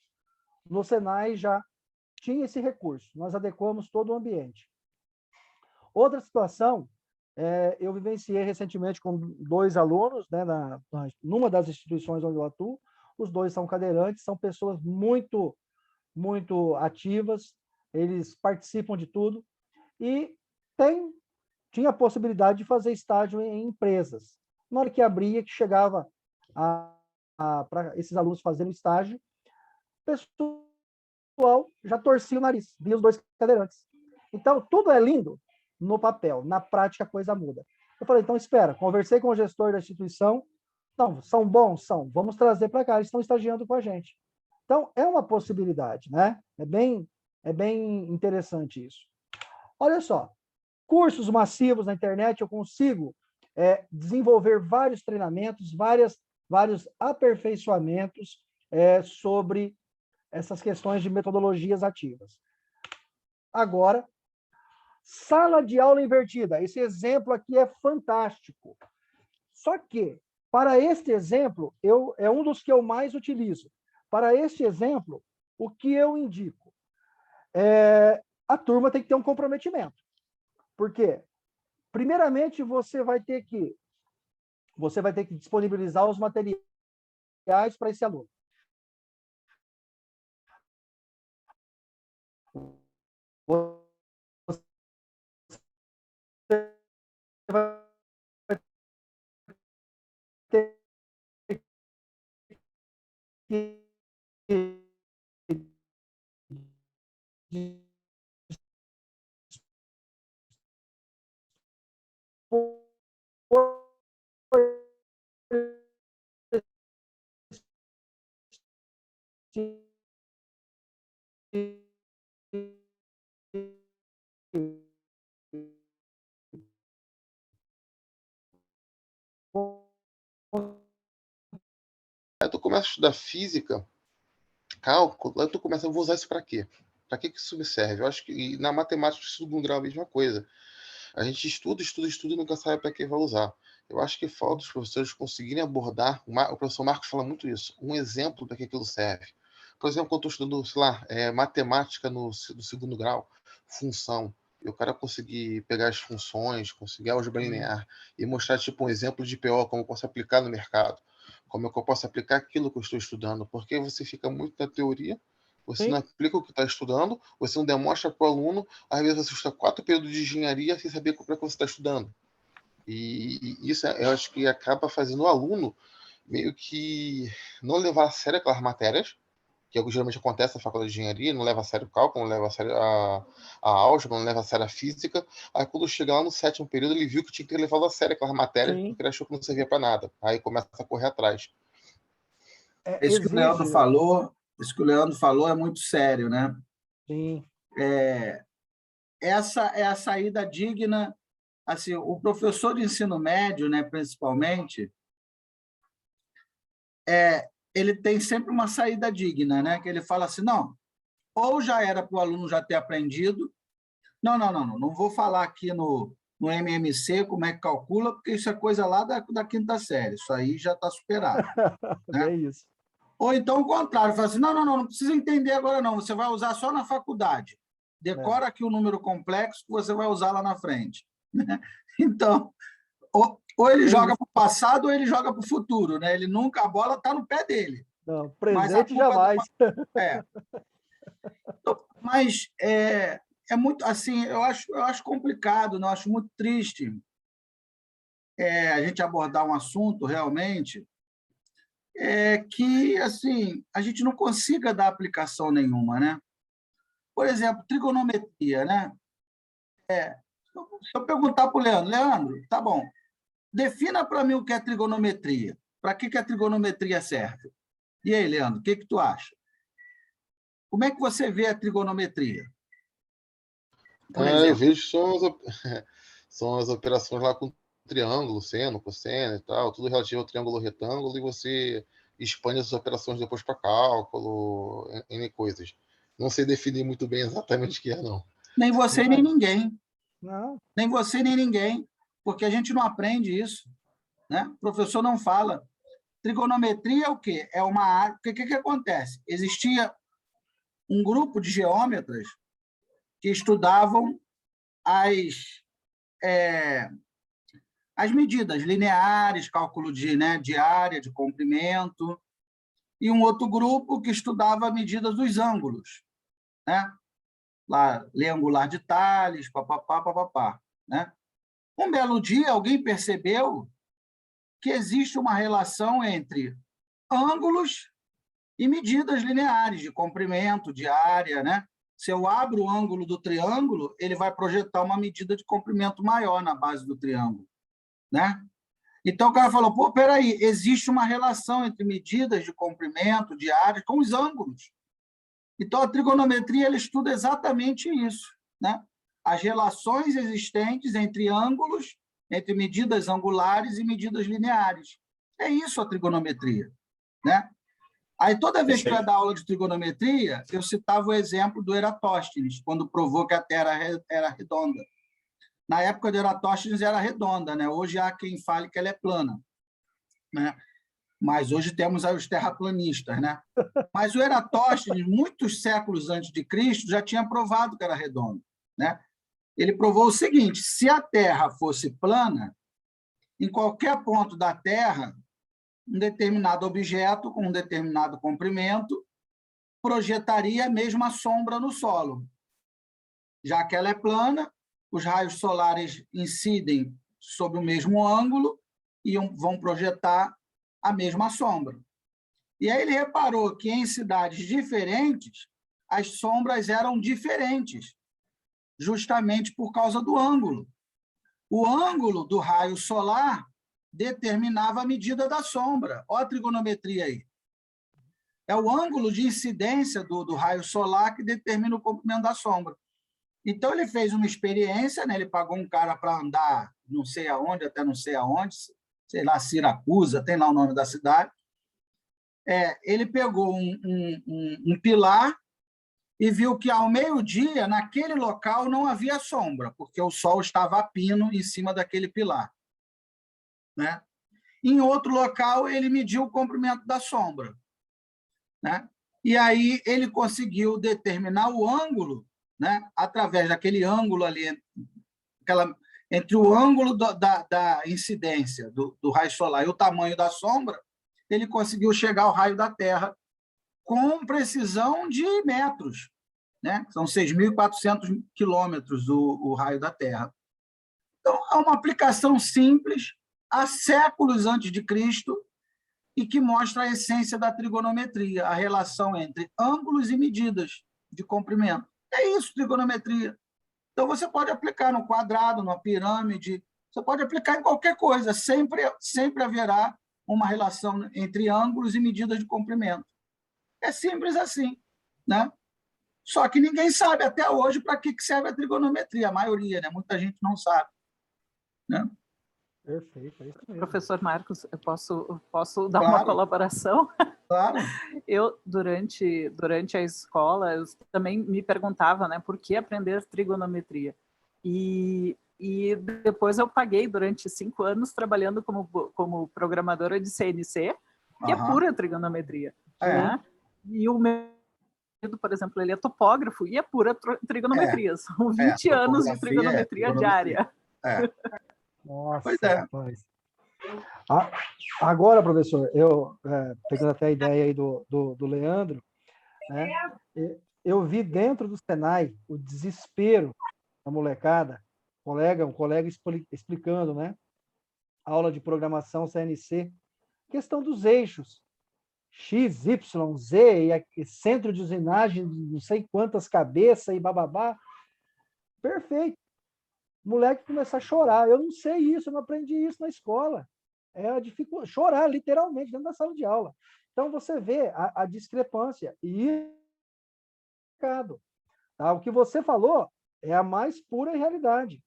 no Senai já tinha esse recurso. Nós adequamos todo o ambiente. Outra situação, eu vivenciei recentemente com 2 alunos, né, numa das instituições onde eu atuo. Os 2 são cadeirantes, são pessoas muito, muito ativas, eles participam de tudo, e tinha a possibilidade de fazer estágio em empresas. Na hora que abria, que chegava para esses alunos fazerem estágio, o pessoal já torcia o nariz, via os 2 cadeirantes. Então, tudo é lindo no papel, na prática a coisa muda. Eu falei, então espera, conversei com o gestor da instituição, não, são bons? São, vamos trazer para cá, eles estão estagiando com a gente. Então, é uma possibilidade, né? É bem interessante isso. Olha só, cursos massivos na internet, eu consigo desenvolver vários treinamentos, vários aperfeiçoamentos sobre essas questões de metodologias ativas. Agora, sala de aula invertida. Esse exemplo aqui é fantástico. Só que, para este exemplo, é um dos que eu mais utilizo. Para este exemplo, o que eu indico? A turma tem que ter um comprometimento. Por quê? Primeiramente, você vai ter que disponibilizar os materiais para esse aluno. Você vai ter que Tu começa a estudar física, cálculo, aí tu começa, eu vou usar isso para quê? Para que isso me serve? Eu acho que na matemática, de segundo grau, a mesma coisa. A gente estuda e nunca sabe para que vai usar. Eu acho que falta os professores conseguirem abordar, o professor Marcos fala muito isso, um exemplo para que aquilo serve. Por exemplo, quando eu estou estudando, sei lá, matemática no segundo grau, função, e o cara conseguir pegar as funções, conseguir álgebra linear, e mostrar tipo um exemplo de PO, como eu posso aplicar no mercado, como é que eu posso aplicar aquilo que eu estou estudando, porque você fica muito na teoria, você não aplica o que está estudando, você não demonstra para o aluno, às vezes você estuda 4 períodos de engenharia sem saber para que você está estudando. E isso eu acho que acaba fazendo o aluno meio que não levar a sério aquelas matérias, que é o que geralmente acontece na faculdade de engenharia, não leva a sério o cálculo, não leva a sério a álgebra, não leva a sério a física. Aí quando chega lá no 7º período, ele viu que tinha que ter levado a sério aquelas matérias, porque ele achou que não servia para nada. Aí começa a correr atrás. Isso que o Leandro falou é muito sério, né? Sim. Essa é a saída digna. Assim, o professor de ensino médio, né, principalmente, ele tem sempre uma saída digna, né? Que ele fala assim, não, ou já era para o aluno já ter aprendido, não vou falar aqui no MMC como é que calcula, porque isso é coisa lá da 5ª série, isso aí já está superado. Né? É isso. Ou então o contrário, fala assim, não precisa entender agora não, você vai usar só na faculdade. Decora aqui o número complexo que você vai usar lá na frente. Então, ou ele joga para o passado ou ele joga para o futuro, né? Ele nunca, a bola está no pé dele. Não, presente jamais. Mas é muito assim, eu acho complicado, né? Eu acho muito triste a gente abordar um assunto realmente que assim a gente não consiga dar aplicação nenhuma, né? Por exemplo, trigonometria, né? Se eu perguntar para o Leandro, tá bom, defina para mim o que é trigonometria. Para que a trigonometria serve? E aí, Leandro, o que tu acha? Como é que você vê a trigonometria? Eu vejo são as operações lá com triângulo, seno, cosseno e tal, tudo relativo ao triângulo retângulo, e você expande essas operações depois para cálculo, N coisas. Não sei definir muito bem exatamente o que é, não. Nem você, nem ninguém. Não. Nem você, nem ninguém, porque a gente não aprende isso. Né? O professor não fala. Trigonometria é o quê? É uma área... O que acontece? Existia um grupo de geômetras que estudavam as medidas lineares, cálculo de área, de comprimento, e um outro grupo que estudava medidas dos ângulos, né? Lá, lei angular de Tales, papapá, né? Um belo dia, alguém percebeu que existe uma relação entre ângulos e medidas lineares de comprimento, de área, né? Se eu abro o ângulo do triângulo, ele vai projetar uma medida de comprimento maior na base do triângulo, né? Então, o cara falou, pô, peraí, existe uma relação entre medidas de comprimento, de área, com os ângulos. Então, a trigonometria ela estuda exatamente isso, né? As relações existentes entre ângulos, entre medidas angulares e medidas lineares. É isso a trigonometria, né? Aí, toda vez que eu ia dar aula de trigonometria, eu citava o exemplo do Eratóstenes, quando provou que a Terra era redonda. Na época do Eratóstenes era redonda, né? Hoje há quem fale que ela é plana, né? Mas hoje temos aí os terraplanistas, né? Mas o Eratóstenes, muitos séculos antes de Cristo, já tinha provado que era redonda, né? Ele provou o seguinte: se a Terra fosse plana, em qualquer ponto da Terra, um determinado objeto com um determinado comprimento projetaria a mesma sombra no solo. Já que ela é plana, os raios solares incidem sob o mesmo ângulo e vão projetar a mesma sombra. E aí ele reparou que em cidades diferentes, as sombras eram diferentes, justamente por causa do ângulo. O ângulo do raio solar determinava a medida da sombra. Olha a trigonometria aí. É o ângulo de incidência do raio solar que determina o comprimento da sombra. Então, ele fez uma experiência, né? Ele pagou um cara para andar não sei aonde, até não sei aonde, sei lá, Siracusa, tem lá o nome da cidade. Ele pegou um pilar e viu que, ao meio-dia, naquele local não havia sombra, porque o sol estava a pino em cima daquele pilar, né? Em outro local, ele mediu o comprimento da sombra, né? E aí ele conseguiu determinar o ângulo, né? Através daquele ângulo ali, entre o ângulo da incidência do raio solar e o tamanho da sombra, ele conseguiu chegar ao raio da Terra com precisão de metros, né? São 6.400 quilômetros o raio da Terra. Então, é uma aplicação simples, há séculos antes de Cristo, e que mostra a essência da trigonometria, a relação entre ângulos e medidas de comprimento. É isso, trigonometria. Então, você pode aplicar no quadrado, numa pirâmide, você pode aplicar em qualquer coisa, sempre haverá uma relação entre ângulos e medidas de comprimento. É simples assim, né? Só que ninguém sabe até hoje para que serve a trigonometria, a maioria, né? Muita gente não sabe, né? Perfeito, é isso mesmo. Professor Marcos, eu posso dar Claro. uma colaboração? Claro. Eu, durante a escola, eu também me perguntava, né, por que aprender trigonometria? E depois eu paguei durante 5 anos trabalhando como programadora de CNC, que é pura trigonometria, né? E o meu marido, por exemplo, ele é topógrafo e é pura trigonometria. São 20 anos de trigonometria diária. Nossa, Pois é. rapaz. Agora, professor, eu pegando até a ideia aí do Leandro, né, eu vi dentro do Senai o desespero da molecada, um colega explicando, né, aula de programação CNC, questão dos eixos, X, Y, Z, e centro de usinagem, não sei quantas cabeças e bababá. Perfeito. O moleque começar a chorar. Eu não sei isso, eu não aprendi isso na escola. É difícil chorar, literalmente, dentro da sala de aula. Então, você vê a discrepância. E tá? O que você falou é a mais pura realidade.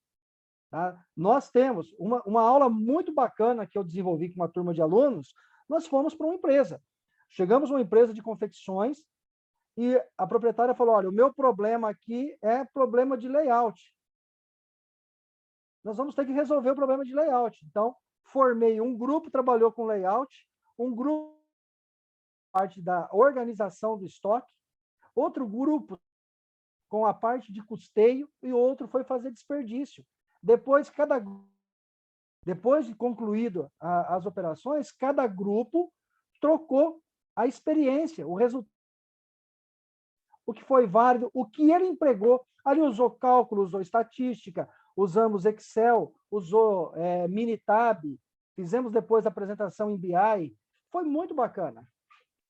Tá? Nós temos uma aula muito bacana que eu desenvolvi com uma turma de alunos. Nós fomos para uma empresa. Chegamos numa empresa de confecções e a proprietária falou, olha, o meu problema aqui é problema de layout. Nós vamos ter que resolver o problema de layout. Então, formei um grupo, trabalhou com layout, um grupo parte da organização do estoque, outro grupo com a parte de custeio e outro foi fazer desperdício. Depois de concluído as operações, cada grupo trocou a experiência, o resultado, o que foi válido, o que ele empregou. Ali usou cálculo, usou estatística, usamos Excel, usou Minitab, fizemos depois a apresentação em BI, foi muito bacana.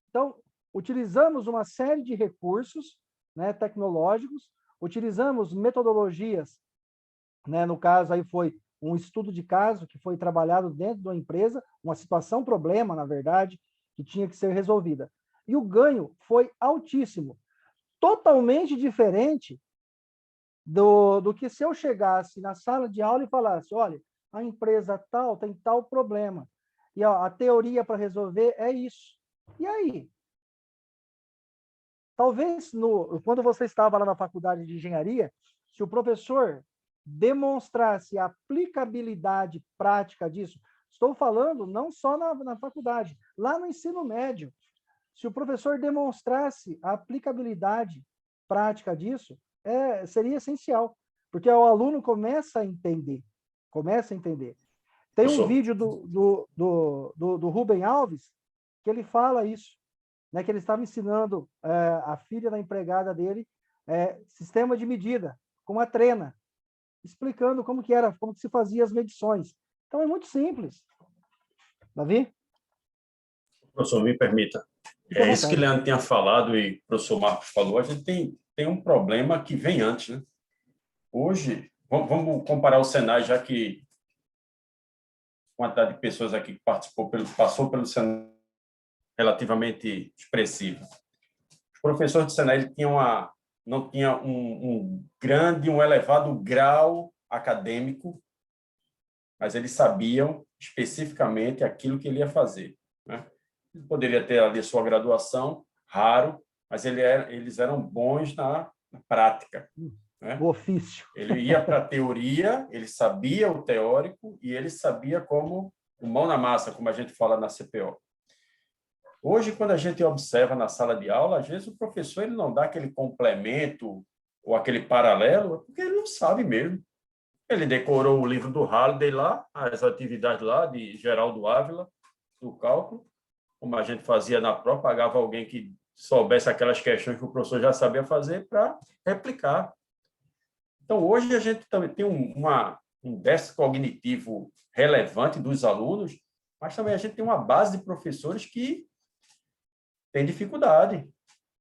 Então, utilizamos uma série de recursos, né, tecnológicos, utilizamos metodologias, né, no caso aí foi um estudo de caso que foi trabalhado dentro da empresa, uma situação, problema, na verdade, que tinha que ser resolvida. E o ganho foi altíssimo, totalmente diferente do que se eu chegasse na sala de aula e falasse, olha, a empresa tal tem tal problema. E ó, a teoria para resolver é isso. E aí? Talvez, quando você estava lá na faculdade de engenharia, se o professor demonstrasse a aplicabilidade prática disso, estou falando não só na faculdade, lá no ensino médio, se o professor demonstrasse a aplicabilidade prática disso, seria essencial, porque o aluno começa a entender. Tem um vídeo do Rubem Alves que ele fala isso, né, que ele estava ensinando a filha da empregada dele sistema de medida, com uma trena, explicando como que se fazia as medições. Então, é muito simples. Davi? Professor, me permita. É isso que o Leandro tinha falado e o professor Marcos falou. A gente tem um problema que vem antes, né? Hoje, vamos comparar o Senai, já que a quantidade de pessoas aqui que passou pelo Senai relativamente expressiva. Os professores do Senai não tinham um elevado grau acadêmico, mas eles sabiam especificamente aquilo que ele ia fazer, né? Ele poderia ter ali a sua graduação, raro, mas eles eram bons na prática, né? O ofício. Ele ia para a teoria, ele sabia o teórico e ele sabia como o mão na massa, como a gente fala na CPO. Hoje, quando a gente observa na sala de aula, às vezes o professor ele não dá aquele complemento ou aquele paralelo, porque ele não sabe mesmo. Ele decorou o livro do Halliday lá, as atividades lá de Geraldo Ávila, do cálculo, como a gente fazia na prova, pagava alguém que soubesse aquelas questões que o professor já sabia fazer para replicar. Então, hoje a gente também tem um déficit cognitivo relevante dos alunos, mas também a gente tem uma base de professores que tem dificuldade.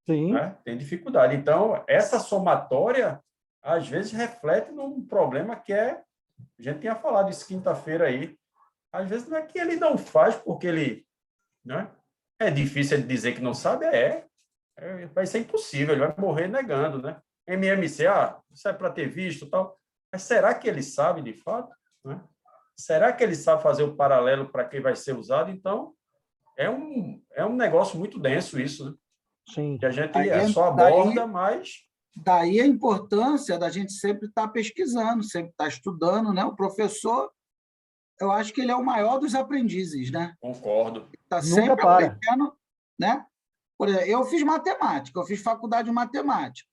Sim. Né? Tem dificuldade. Então, essa somatória, às vezes, reflete num problema que a gente tinha falado isso quinta-feira aí. Às vezes, não é que ele não faz porque ele... Né? É difícil ele dizer que não sabe? Vai ser impossível, ele vai morrer negando, né? MMC, isso é para ter visto e tal. Mas será que ele sabe, de fato? Né? Será que ele sabe fazer o paralelo para quem vai ser usado? Então, é um negócio muito denso isso, né? Sim. Que a gente só aborda, mas... Daí a importância da gente sempre estar pesquisando, sempre estar estudando, né? O professor, eu acho que ele é o maior dos aprendizes, né? Concordo. Está sempre aprendendo, né? Por exemplo, eu fiz matemática, eu fiz faculdade de matemática.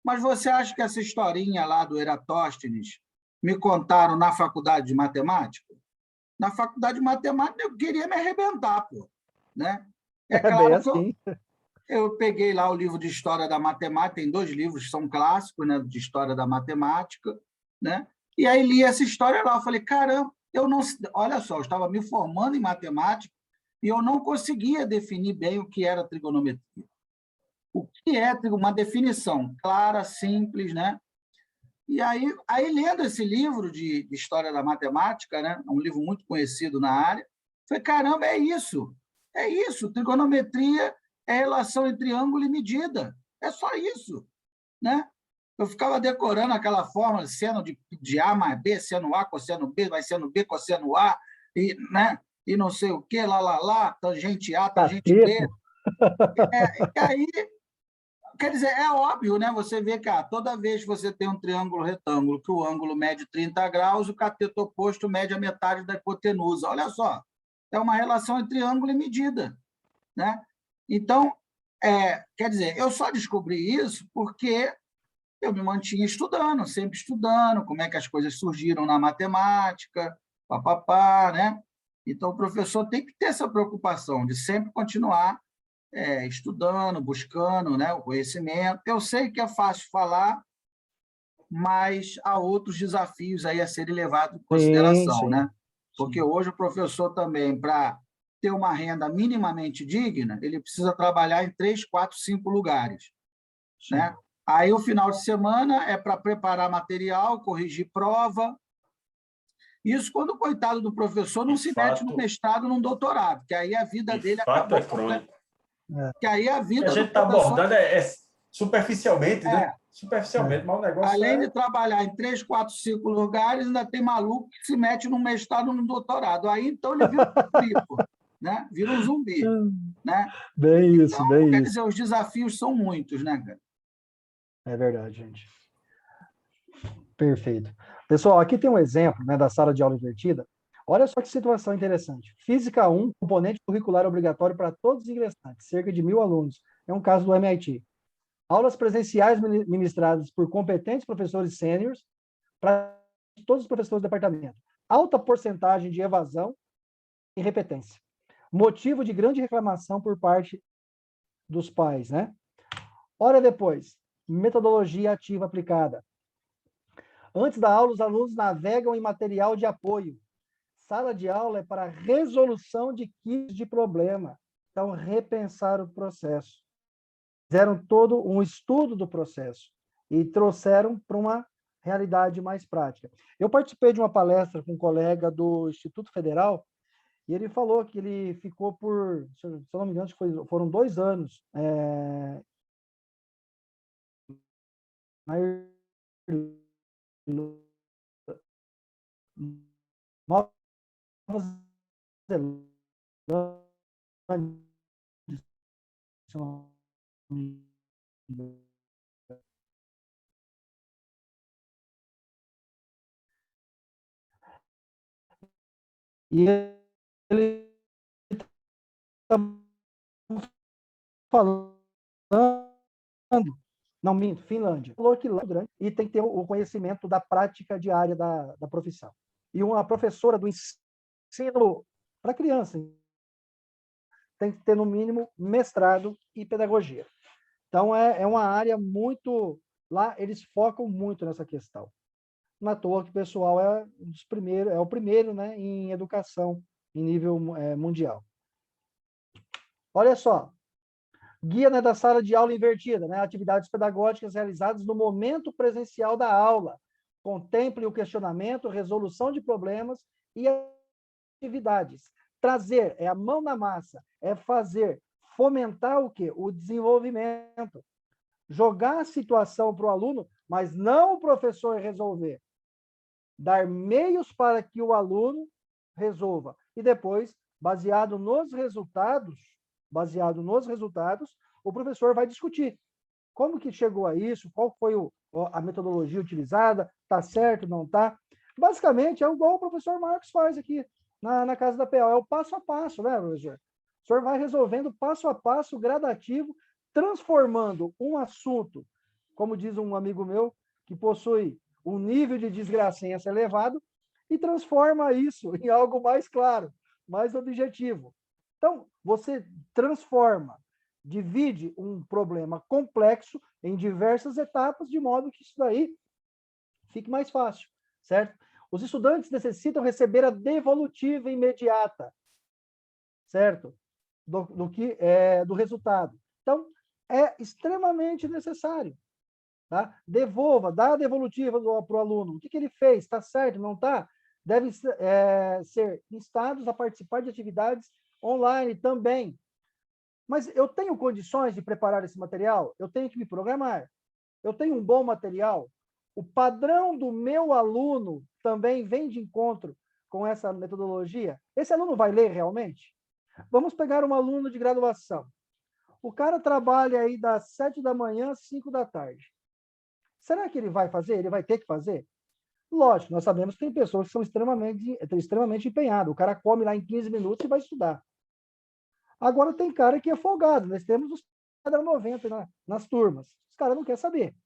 Mas você acha que essa historinha lá do Eratóstenes me contaram na faculdade de matemática? Na faculdade de matemática eu queria me arrebentar, pô, né? É claro que eu peguei lá o livro de História da Matemática, tem 2 livros que são clássicos, né, de História da Matemática, né? E aí li essa história lá, eu falei, caramba, olha só, eu estava me formando em matemática e eu não conseguia definir bem o que era trigonometria. O que é uma definição clara, simples, né? E aí lendo esse livro de História da Matemática, né, um livro muito conhecido na área, falei, caramba, é isso, trigonometria é relação entre ângulo e medida, é só isso, né? Eu ficava decorando aquela fórmula, seno de A mais B, seno A, cosseno B, vai seno B, cosseno A, e, né? E não sei o quê, lá, tangente A, tangente B. E aí, quer dizer, é óbvio, né? Você vê que toda vez que você tem um triângulo retângulo, que o ângulo mede 30 graus, o cateto oposto mede a metade da hipotenusa. Olha só, é uma relação entre ângulo e medida, né? Então, quer dizer, eu só descobri isso porque eu me mantinha estudando, sempre estudando, como é que as coisas surgiram na matemática, papapá, né? Então, o professor tem que ter essa preocupação de sempre continuar estudando, buscando, né, o conhecimento. Eu sei que é fácil falar, mas há outros desafios aí a serem levados em consideração, sim. Né? Porque hoje o professor também, para ter uma renda minimamente digna, ele precisa trabalhar em 3, 4, 5 lugares. Né? Aí, o final de semana é para preparar material, corrigir prova. Isso quando o coitado do professor não se mete no mestrado, num doutorado, que aí a vida dele acabou. É crônico. Que aí a vida a gente está abordando superficialmente, né? superficialmente, mas o negócio Além de trabalhar em 3, 4, 5 lugares, ainda tem maluco que se mete no mestrado ou no doutorado. Aí, então, ele vira um bico, né? Vira um zumbi. Né? Bem isso, Então, bem quer isso. dizer, os desafios são muitos, né, cara? É verdade, gente. Perfeito. Pessoal, aqui tem um exemplo, né, da sala de aula invertida. Olha só que situação interessante. Física 1, componente curricular obrigatório para todos os ingressantes, cerca de 1.000 alunos. É um caso do MIT. Aulas presenciais ministradas por competentes professores sêniores para todos os professores do departamento. Alta porcentagem de evasão e repetência. Motivo de grande reclamação por parte dos pais, né? Hora depois, metodologia ativa aplicada. Antes da aula, os alunos navegam em material de apoio. Sala de aula é para resolução de quiz de problema. Então, repensar o processo. Fizeram todo um estudo do processo e trouxeram para uma realidade mais prática. Eu participei de uma palestra com um colega do Instituto Federal e ele falou que ele ficou por, se eu não me engano, foram 2 anos na Nova Zelândia, se eu não me engano. E ele está falando, não minto, Finlândia, falou que lá é grande e tem que ter o conhecimento da prática diária da profissão. E uma professora do ensino para criança tem que ter, no mínimo, mestrado em pedagogia. Então, é uma área muito... Lá, eles focam muito nessa questão. Não é à toa que o pessoal é o primeiro, né, em educação em nível mundial. Olha só, guia, né, da sala de aula invertida, né, atividades pedagógicas realizadas no momento presencial da aula. Contemple o questionamento, resolução de problemas e atividades. Trazer, é a mão na massa, é fazer, fomentar o quê? O desenvolvimento. Jogar a situação para o aluno, mas não o professor resolver. Dar meios para que o aluno resolva. E depois, baseado nos resultados, o professor vai discutir. Como que chegou a isso? Qual foi a metodologia utilizada? Está certo, não está? Basicamente, é igual o professor Marcos faz aqui na Casa da PO. É o passo a passo, né, professor? O senhor vai resolvendo passo a passo, gradativo, transformando um assunto, como diz um amigo meu, que possui um nível de desgracença elevado, e transforma isso em algo mais claro, mais objetivo. Então, você transforma, divide um problema complexo em diversas etapas, de modo que isso daí fique mais fácil, certo? Os estudantes necessitam receber a devolutiva imediata, certo? Do resultado. Então, é extremamente necessário. Tá? Devolva, dá a devolutiva para o aluno. O que ele fez? Está certo? Não está? Devem ser instados a participar de atividades online também. Mas eu tenho condições de preparar esse material? Eu tenho que me programar. Eu tenho um bom material? O padrão do meu aluno também vem de encontro com essa metodologia? Esse aluno vai ler realmente? Vamos pegar um aluno de graduação. O cara trabalha aí das 7 da manhã às 5 da tarde. Será que ele vai fazer? Ele vai ter que fazer? Lógico, nós sabemos que tem pessoas que são extremamente empenhadas. O cara come lá em 15 minutos e vai estudar. Agora tem cara que é folgado. Nós temos os caras 90 nas turmas. Os caras não querem saber.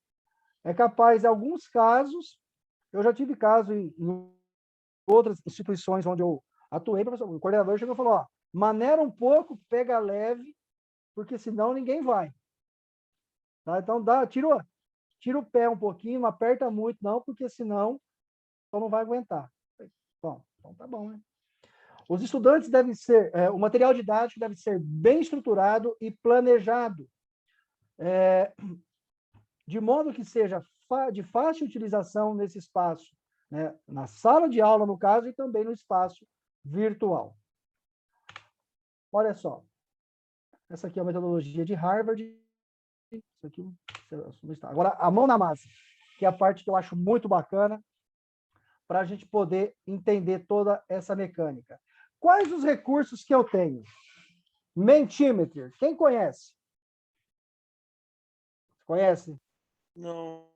É capaz, em alguns casos, eu já tive caso em outras instituições onde eu atuei, o coordenador chegou e falou, ó, maneira um pouco, pega leve, porque senão ninguém vai. Tá? Então, tira o pé um pouquinho, não aperta muito, não, porque senão só não vai aguentar. Bom, então tá bom, né? Os estudantes devem ser, o material didático deve ser bem estruturado e planejado, de modo que seja de fácil utilização nesse espaço, né? Na sala de aula, no caso, e também no espaço virtual. Olha só, essa aqui é a metodologia de Harvard, Isso aqui não está. Agora, a mão na massa, que é a parte que eu acho muito bacana para a gente poder entender toda essa mecânica. Quais os recursos que eu tenho? Mentimeter. Quem conhece? Conhece? Não.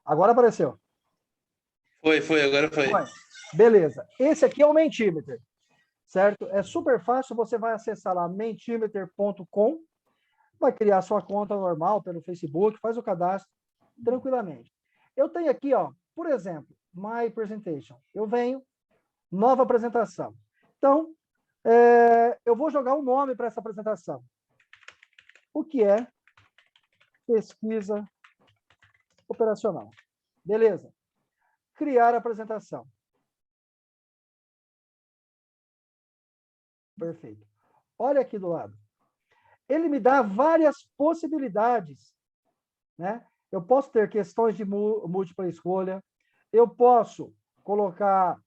Agora apareceu. Agora foi. Beleza. Esse aqui é o Mentimeter, certo? É super fácil, você vai acessar lá mentimeter.com, vai criar sua conta normal pelo Facebook, faz o cadastro tranquilamente. Eu tenho aqui, ó, por exemplo, My Presentation. Eu venho, nova apresentação. Então, eu vou jogar um nome para essa apresentação. O que é pesquisa operacional? Beleza. Criar a apresentação. Perfeito. Olha aqui do lado. Ele me dá várias possibilidades, né? Eu posso ter questões de múltipla escolha, eu posso colocar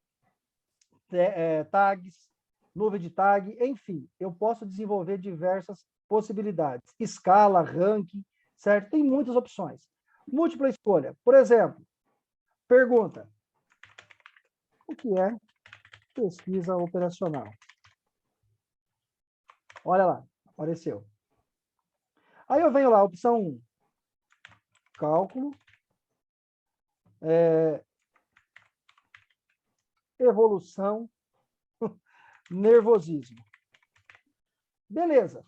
tags, nuvem de tag, enfim, eu posso desenvolver diversas possibilidades. Escala, ranking, certo? Tem muitas opções. Múltipla escolha. Por exemplo, pergunta: o que é pesquisa operacional? Olha lá, apareceu. Aí eu venho lá, opção 1, cálculo, evolução, nervosismo. Beleza,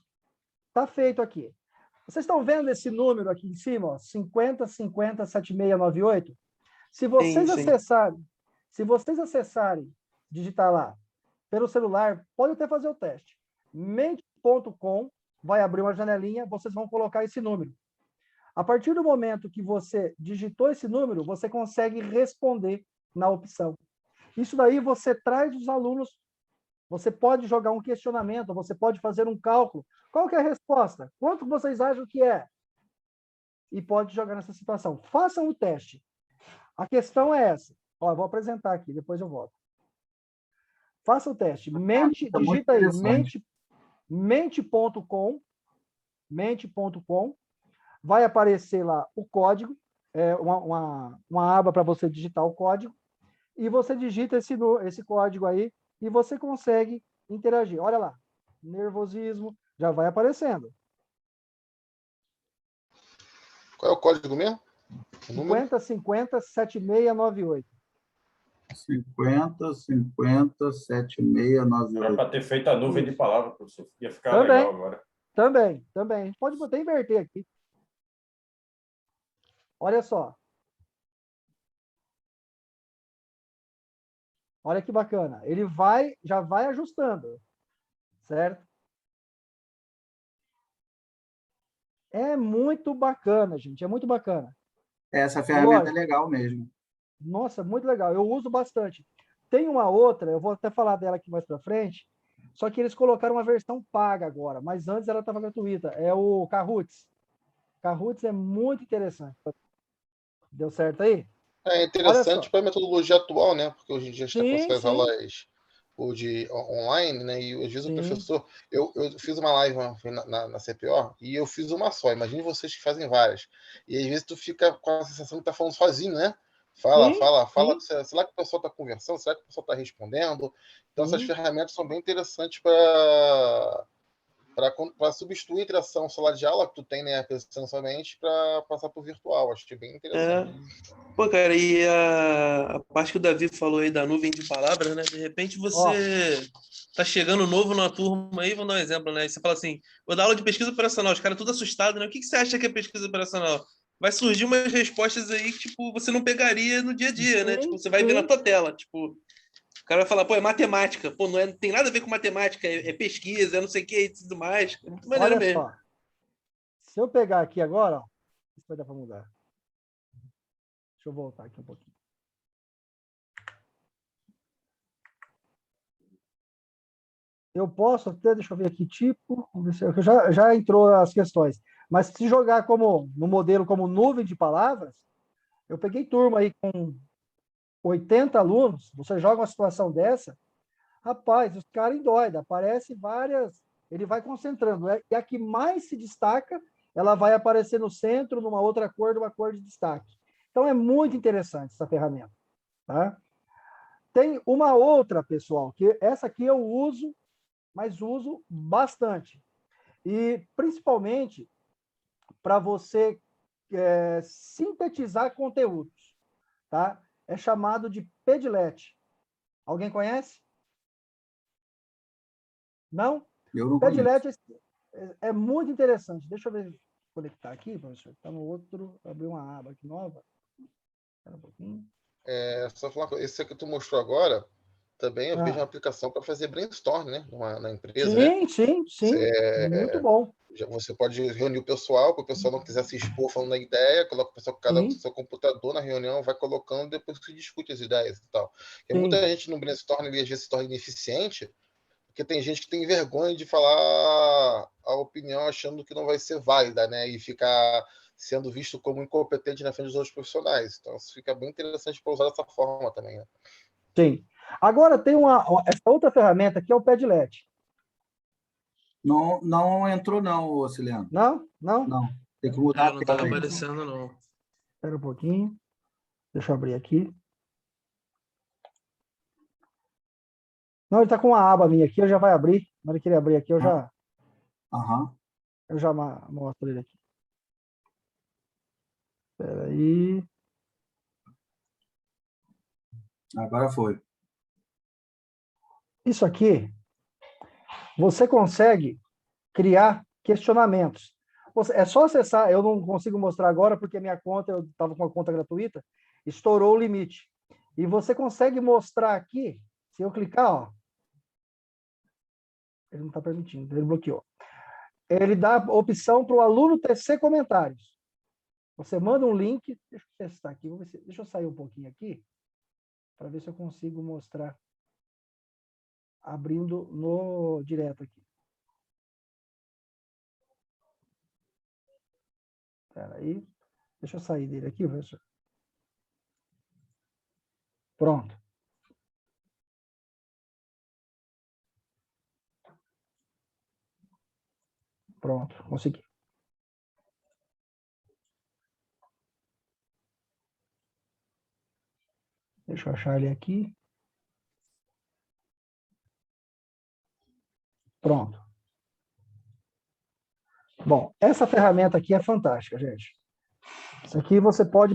está feito aqui. Vocês estão vendo esse número aqui em cima, ó, 50507698? Se vocês acessarem, digitar lá pelo celular, pode até fazer o teste. Mente.com vai abrir uma janelinha, vocês vão colocar esse número. A partir do momento que você digitou esse número, você consegue responder na opção. Isso daí você traz os alunos, você pode jogar um questionamento, você pode fazer um cálculo. Qual que é a resposta? Quanto vocês acham que é? E pode jogar nessa situação. Façam o teste. A questão é essa. Ó, eu vou apresentar aqui, depois eu volto. Faça o teste. Digita aí, mente.com, vai aparecer lá o código, uma aba para você digitar o código, e você digita esse código aí e você consegue interagir. Olha lá, nervosismo, já vai aparecendo. Qual é o código mesmo? 50507698. 50507698. Era para ter feito a nuvem de palavras, professor. Ia ficar Também, legal agora. Também. A gente pode até inverter aqui. Olha só. Olha que bacana. Ele já vai ajustando, certo? É muito bacana, gente. É muito bacana. Essa ferramenta é legal mesmo. Nossa, muito legal. Eu uso bastante. Tem uma outra, eu vou até falar dela aqui mais para frente, só que eles colocaram uma versão paga agora, mas antes ela estava gratuita. É o Kahoots. Kahoots é muito interessante. Deu certo aí? É interessante para a metodologia atual, né? Porque hoje em dia a gente está com as aulas online, né? E às vezes o professor... Eu fiz uma live na CPO e eu fiz uma só. Imagine vocês que fazem várias. E às vezes tu fica com a sensação que tá falando sozinho, né? Fala. Será que o pessoal está conversando? Será que o pessoal está respondendo? Então essas ferramentas são bem interessantes para para substituir a interação sala de aula que tu tem, né, presencialmente, para passar para o virtual. Achei bem interessante. Pô, cara, e a parte que o Davi falou aí da nuvem de palavras, né? De repente você tá chegando novo na turma aí, vou dar um exemplo, né? E você fala assim, vou dar aula de pesquisa operacional, os caras tudo assustados, né? O que você acha que é pesquisa operacional? Vai surgir umas respostas aí que, tipo, você não pegaria no dia a dia, né? Tipo, você vai ver na tua tela, tipo... O cara vai falar, pô, é matemática. Pô, não tem nada a ver com matemática, é pesquisa, é não sei o que e tudo mais. É muito maneiro Olha mesmo. só. Se eu pegar aqui agora, ó, isso vai dar para mudar. Deixa eu voltar aqui um pouquinho. Eu posso até, deixa eu ver aqui, tipo, vamos ver se já entrou as questões. Mas se jogar como no modelo como nuvem de palavras, eu peguei turma aí com 80 alunos, você joga uma situação dessa, rapaz, os caras endoidam, aparece várias, ele vai concentrando, e a que mais se destaca, ela vai aparecer no centro, numa outra cor, numa cor de destaque. Então, é muito interessante essa ferramenta. Tá? Tem uma outra, pessoal, que essa aqui eu uso, mas uso bastante. E, principalmente, para você sintetizar conteúdos. Tá? É chamado de Padlet. Alguém conhece? Não? Eu não Padlet conheço. é muito interessante. Deixa eu ver, conectar aqui, professor. Está no outro, abrir uma aba aqui nova. Espera um pouquinho. Só falar, esse que tu mostrou agora, também eu vejo uma Ah, aplicação para fazer brainstorm, né? Na empresa, né? sim. Muito bom. Você pode reunir o pessoal, para o pessoal não quiser se expor falando da ideia, coloca o pessoal com cada Sim, seu computador na reunião, vai colocando, depois se discute as ideias e tal. Porque muita sim. gente no brainstorm às vezes se torna ineficiente, porque tem gente que tem vergonha de falar a opinião achando que não vai ser válida, né? E ficar sendo visto como incompetente na frente dos outros profissionais. Então, isso fica bem interessante para usar dessa forma também, né? Sim. Agora tem essa outra ferramenta que é o Padlet. Não, não entrou, não, Ciliano. Não? Não? Não. Tem que mudar a Não tá tela aí. aparecendo, não. Espera um pouquinho. Deixa eu abrir aqui. Não, ele está com uma aba minha aqui, eu já vai abrir. Na hora que ele abrir aqui, Aham. eu já mostro ele aqui. Espera aí. Agora foi. Isso aqui, você consegue criar questionamentos. É só acessar, eu não consigo mostrar agora porque minha conta, eu estava com uma conta gratuita, estourou o limite. E você consegue mostrar aqui, se eu clicar, ó, ele não está permitindo, ele bloqueou. Ele dá a opção para o aluno tecer comentários. Você manda um link, deixa eu testar aqui, deixa eu sair um pouquinho aqui, para ver se eu consigo mostrar, abrindo no direto aqui. Espera aí, deixa eu sair dele aqui, professor. Pronto. Pronto, consegui. Deixa eu achar ele aqui. Pronto. Bom, essa ferramenta aqui é fantástica, gente. Isso aqui você pode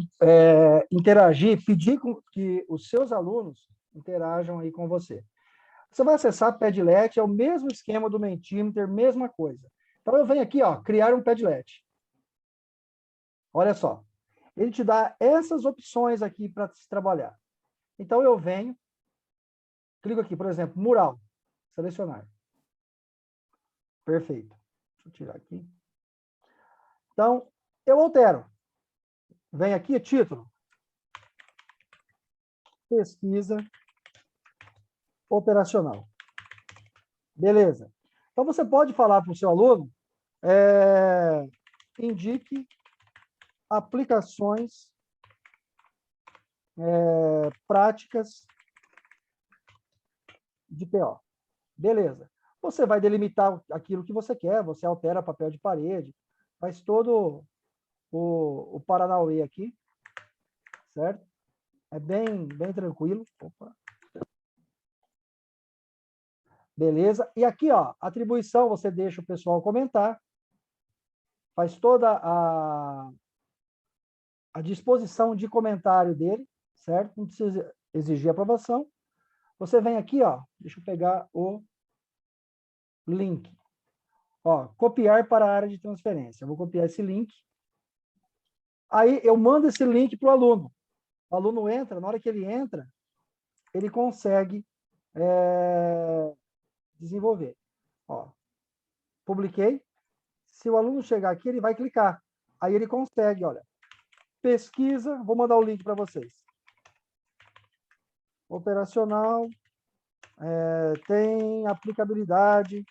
interagir, pedir que os seus alunos interajam aí com você. Você vai acessar Padlet, é o mesmo esquema do Mentimeter, mesma coisa. Então, eu venho aqui, ó, criar um Padlet. Olha só. Ele te dá essas opções aqui para se trabalhar. Então, eu venho, clico aqui, por exemplo, mural, selecionar. Perfeito. Deixa eu tirar aqui. Então, eu altero. Vem aqui, título. Pesquisa operacional. Beleza. Então, você pode falar para o seu aluno, indique aplicações práticas de PO. Beleza. Você vai delimitar aquilo que você quer, você altera papel de parede, faz todo o Paranauê aqui, certo? É bem tranquilo. Opa. Beleza? E aqui, ó, atribuição, você deixa o pessoal comentar, faz toda a disposição de comentário dele, certo? Não precisa exigir aprovação. Você vem aqui, ó, deixa eu pegar o link. Ó, copiar para a área de transferência. Eu vou copiar esse link. Aí eu mando esse link para o aluno. O aluno entra, na hora que ele entra, ele consegue desenvolver. Ó, publiquei. Se o aluno chegar aqui, ele vai clicar. Aí ele consegue, olha, pesquisa, vou mandar o link para vocês. Operacional, tem aplicabilidade.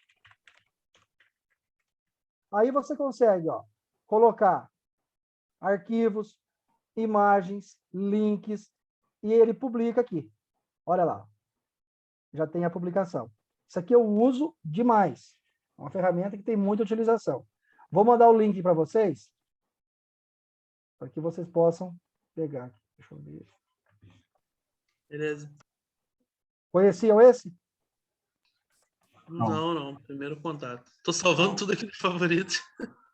Aí você consegue, ó, colocar arquivos, imagens, links, e ele publica aqui. Olha lá. Já tem a publicação. Isso aqui eu uso demais. É uma ferramenta que tem muita utilização. Vou mandar o link para vocês, para que vocês possam pegar aqui. Deixa eu ver. Beleza. Conheciam esse? Não. Primeiro contato. Tô salvando tudo aqui no favorito.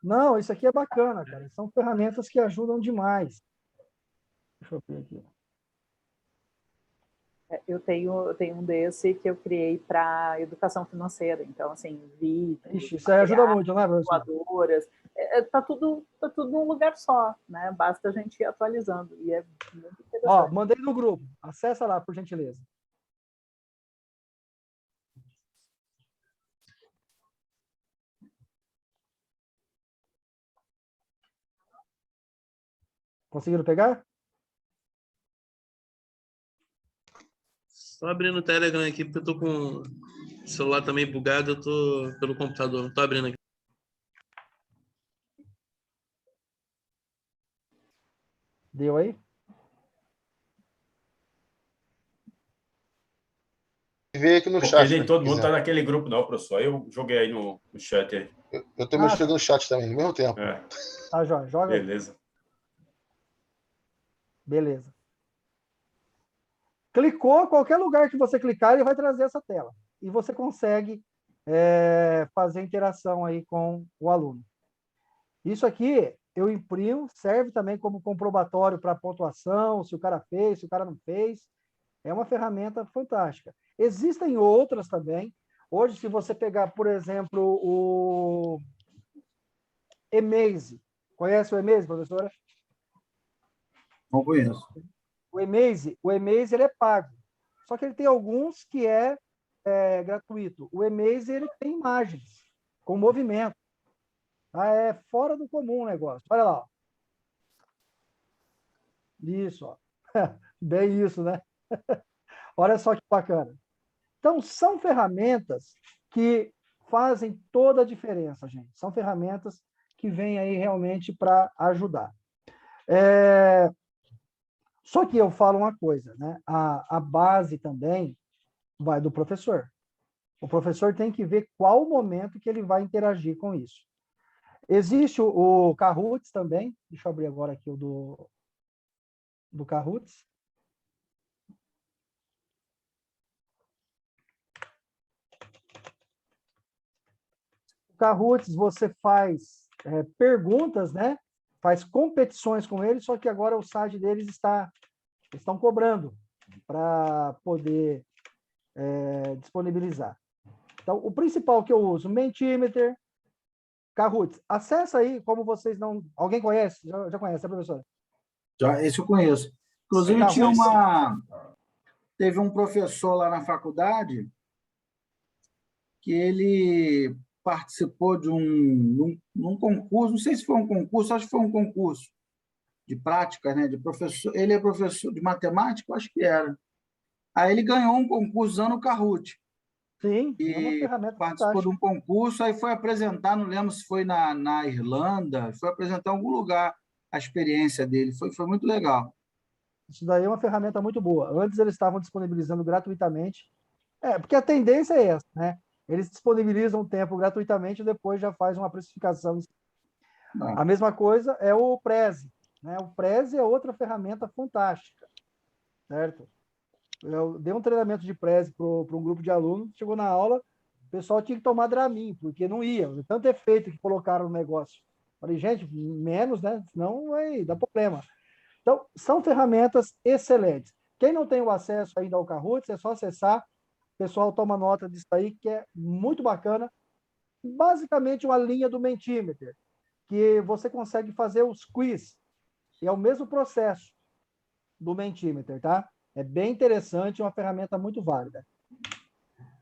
Não, isso aqui é bacana, cara. São ferramentas que ajudam demais. Deixa eu ver aqui. Eu tenho um desse que eu criei para educação financeira. Então, assim, vídeos, Isso aí ajuda muito, né, professor? calculadoras. Tá tudo num lugar só, né? Basta a gente ir atualizando. E é muito interessante. Ó, mandei no grupo. Acessa lá, por gentileza. Conseguiram pegar? Só abrindo o Telegram aqui, porque eu tô com o celular também bugado, eu tô pelo computador, não tô abrindo aqui. Deu aí? Vê aqui no Porque chat. nem Né, todo mundo está naquele grupo, não, professor. Eu joguei aí no chat aí. Eu também estou no chat também, no mesmo tempo. Tá, joga. Beleza. Beleza. Clicou, qualquer lugar que você clicar, ele vai trazer essa tela. E você consegue fazer interação aí com o aluno. Isso aqui eu imprimo, serve também como comprobatório para pontuação, se o cara fez, se o cara não fez. É uma ferramenta fantástica. Existem outras também. Hoje, se você pegar, por exemplo, o Emaze. Conhece o Emaze, professora? Não conheço. O Emaze ele é pago. Só que ele tem alguns que é gratuito. O Emaze ele tem imagens com movimento. É fora do comum o negócio. Olha lá. Ó. Isso. Ó. Bem isso, né? Olha só que bacana. Então, são ferramentas que fazem toda a diferença, gente. São ferramentas que vêm aí realmente para ajudar. Só que eu falo uma coisa, né? A base também vai do professor. O professor tem que ver qual o momento que ele vai interagir com isso. Existe o Kahoots também. Deixa eu abrir agora aqui o do Kahoots. O Kahoots, você faz perguntas, né? Faz competições com eles, só que agora o site deles estão cobrando para poder disponibilizar. Então, o principal que eu uso, Mentimeter, Kahoots. Acessa aí, como vocês não... Alguém conhece? Já conhece, né, professora? Já, esse eu conheço. Inclusive, teve um professor lá na faculdade que ele participou de um concurso, não sei se foi um concurso, acho que foi um concurso de prática, né, de professor. Ele é professor de matemática, acho que era. Aí ele ganhou um concurso usando o Kahoot. Sim, é uma E ferramenta participou de fantástica. um concurso, aí foi apresentar, não lembro se foi na Irlanda, foi apresentar em algum lugar a experiência dele. Foi muito legal. Isso daí é uma ferramenta muito boa. Antes eles estavam disponibilizando gratuitamente. Porque a tendência é essa, né? Eles disponibilizam o tempo gratuitamente e depois já faz uma precificação. A mesma coisa é o Prezi, né? O Prezi é outra ferramenta fantástica, certo? Eu dei um treinamento de Prezi para um grupo de alunos, chegou na aula, o pessoal tinha que tomar Dramin, porque não ia, tanto efeito que colocaram no negócio. Falei, gente, menos, né? Senão vai dar problema. Então, são ferramentas excelentes. Quem não tem o acesso ainda ao Kahoot, é só acessar. O pessoal toma nota disso aí, que é muito bacana. Basicamente, uma linha do Mentimeter, que você consegue fazer os quiz. E é o mesmo processo do Mentimeter, tá? É bem interessante, uma ferramenta muito válida.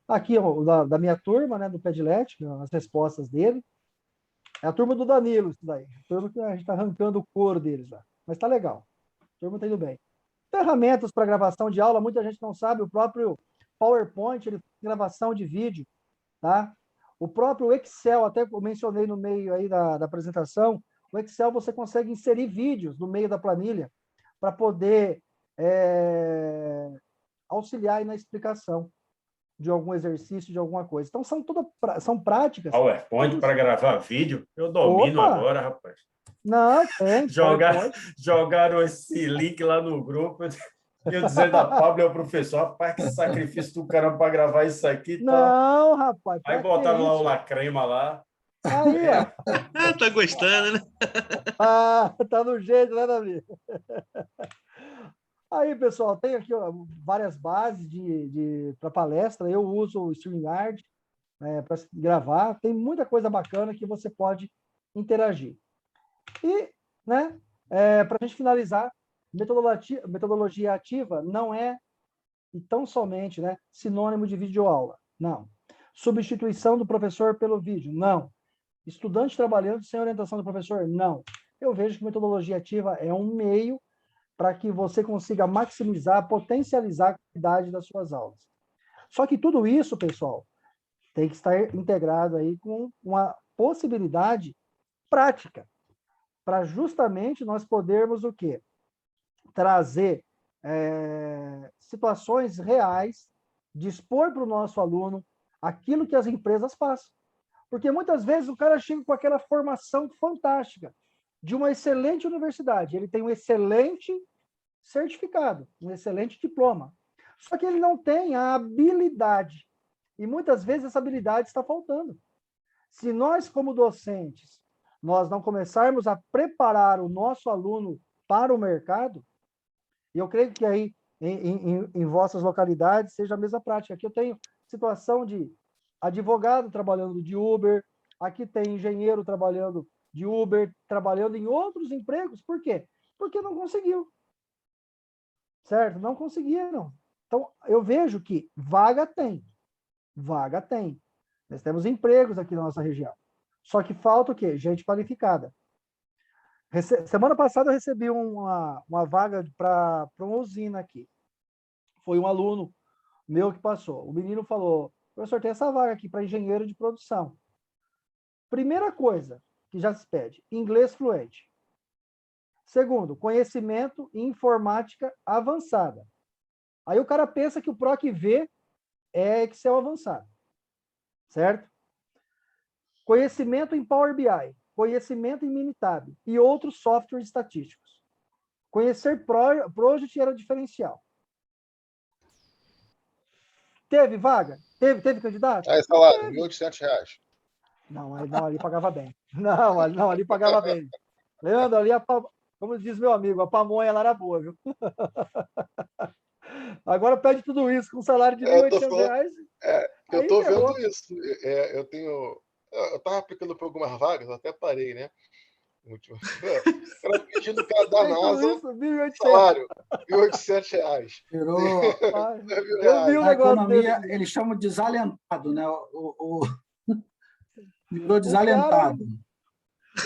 Aqui, ó, da minha turma, né, do Padlet, as respostas dele. É a turma do Danilo, isso daí. A turma que a gente está arrancando o couro deles lá. Mas tá legal. A turma está indo bem. Ferramentas para gravação de aula, muita gente não sabe, o próprio PowerPoint, ele tem gravação de vídeo, tá? O próprio Excel, até eu mencionei no meio aí da apresentação, o Excel você consegue inserir vídeos no meio da planilha para poder auxiliar aí na explicação de algum exercício, de alguma coisa. Então, são práticas. PowerPoint para gravar vídeo? Eu domino agora, rapaz. Não, tem. Jogaram esse link lá no grupo. Eu dizendo a Pablo é o professor, rapaz, que sacrifício do caramba para gravar isso aqui. Não, rapaz. Aí botaram lá o Lacrema lá. Aí, ó. Tá gostando, né? Tá no jeito, né, Davi? Aí, pessoal, tem aqui ó, várias bases para palestra. Eu uso o StreamYard para gravar. Tem muita coisa bacana que você pode interagir. E, né, para a gente finalizar, metodologia ativa não é tão somente, né, sinônimo de videoaula. Não. Substituição do professor pelo vídeo. Não. Estudante trabalhando sem orientação do professor. Não. Eu vejo que metodologia ativa é um meio para que você consiga maximizar, potencializar a qualidade das suas aulas. Só que tudo isso, pessoal, tem que estar integrado aí com uma possibilidade prática, para justamente nós podermos o quê? Trazer situações reais, dispor para o nosso aluno aquilo que as empresas passam. Porque muitas vezes o cara chega com aquela formação fantástica de uma excelente universidade, ele tem um excelente certificado, um excelente diploma, só que ele não tem a habilidade, e muitas vezes essa habilidade está faltando. Se nós, como docentes, nós não começarmos a preparar o nosso aluno para o mercado, e eu creio que aí em vossas localidades seja a mesma prática. Aqui eu tenho situação de advogado trabalhando de Uber, aqui tem engenheiro trabalhando de Uber, trabalhando em outros empregos. Por quê? Porque não conseguiu. Certo? Não conseguiram. Então, eu vejo que vaga tem. Vaga tem. Nós temos empregos aqui na nossa região. Só que falta o quê? Gente qualificada. Semana passada eu recebi uma vaga para uma usina aqui. Foi um aluno meu que passou. O menino falou, professor, tem essa vaga aqui para engenheiro de produção. Primeira coisa que já se pede, inglês fluente. Segundo, conhecimento em informática avançada. Aí o cara pensa que o PROC-V é Excel avançado. Certo? Conhecimento em Power BI, conhecimento em Minitab e outros softwares estatísticos. Conhecer Project era diferencial. Teve vaga? Teve candidato? Aí, salário, R$ 1.800. Não, ali pagava bem. Não, ali pagava bem. Leandro, ali, como diz meu amigo, a pamonha lá era boa, viu? Agora pede tudo isso com um salário de R$ 1.800. Eu tô vendo isso. Eu estava aplicando para algumas vagas, até parei, né? Era pedindo o cara da NASA, salário, R$ 1.800. Eu vi a economia, eles chamam de desalentado, né? Virou desalentado.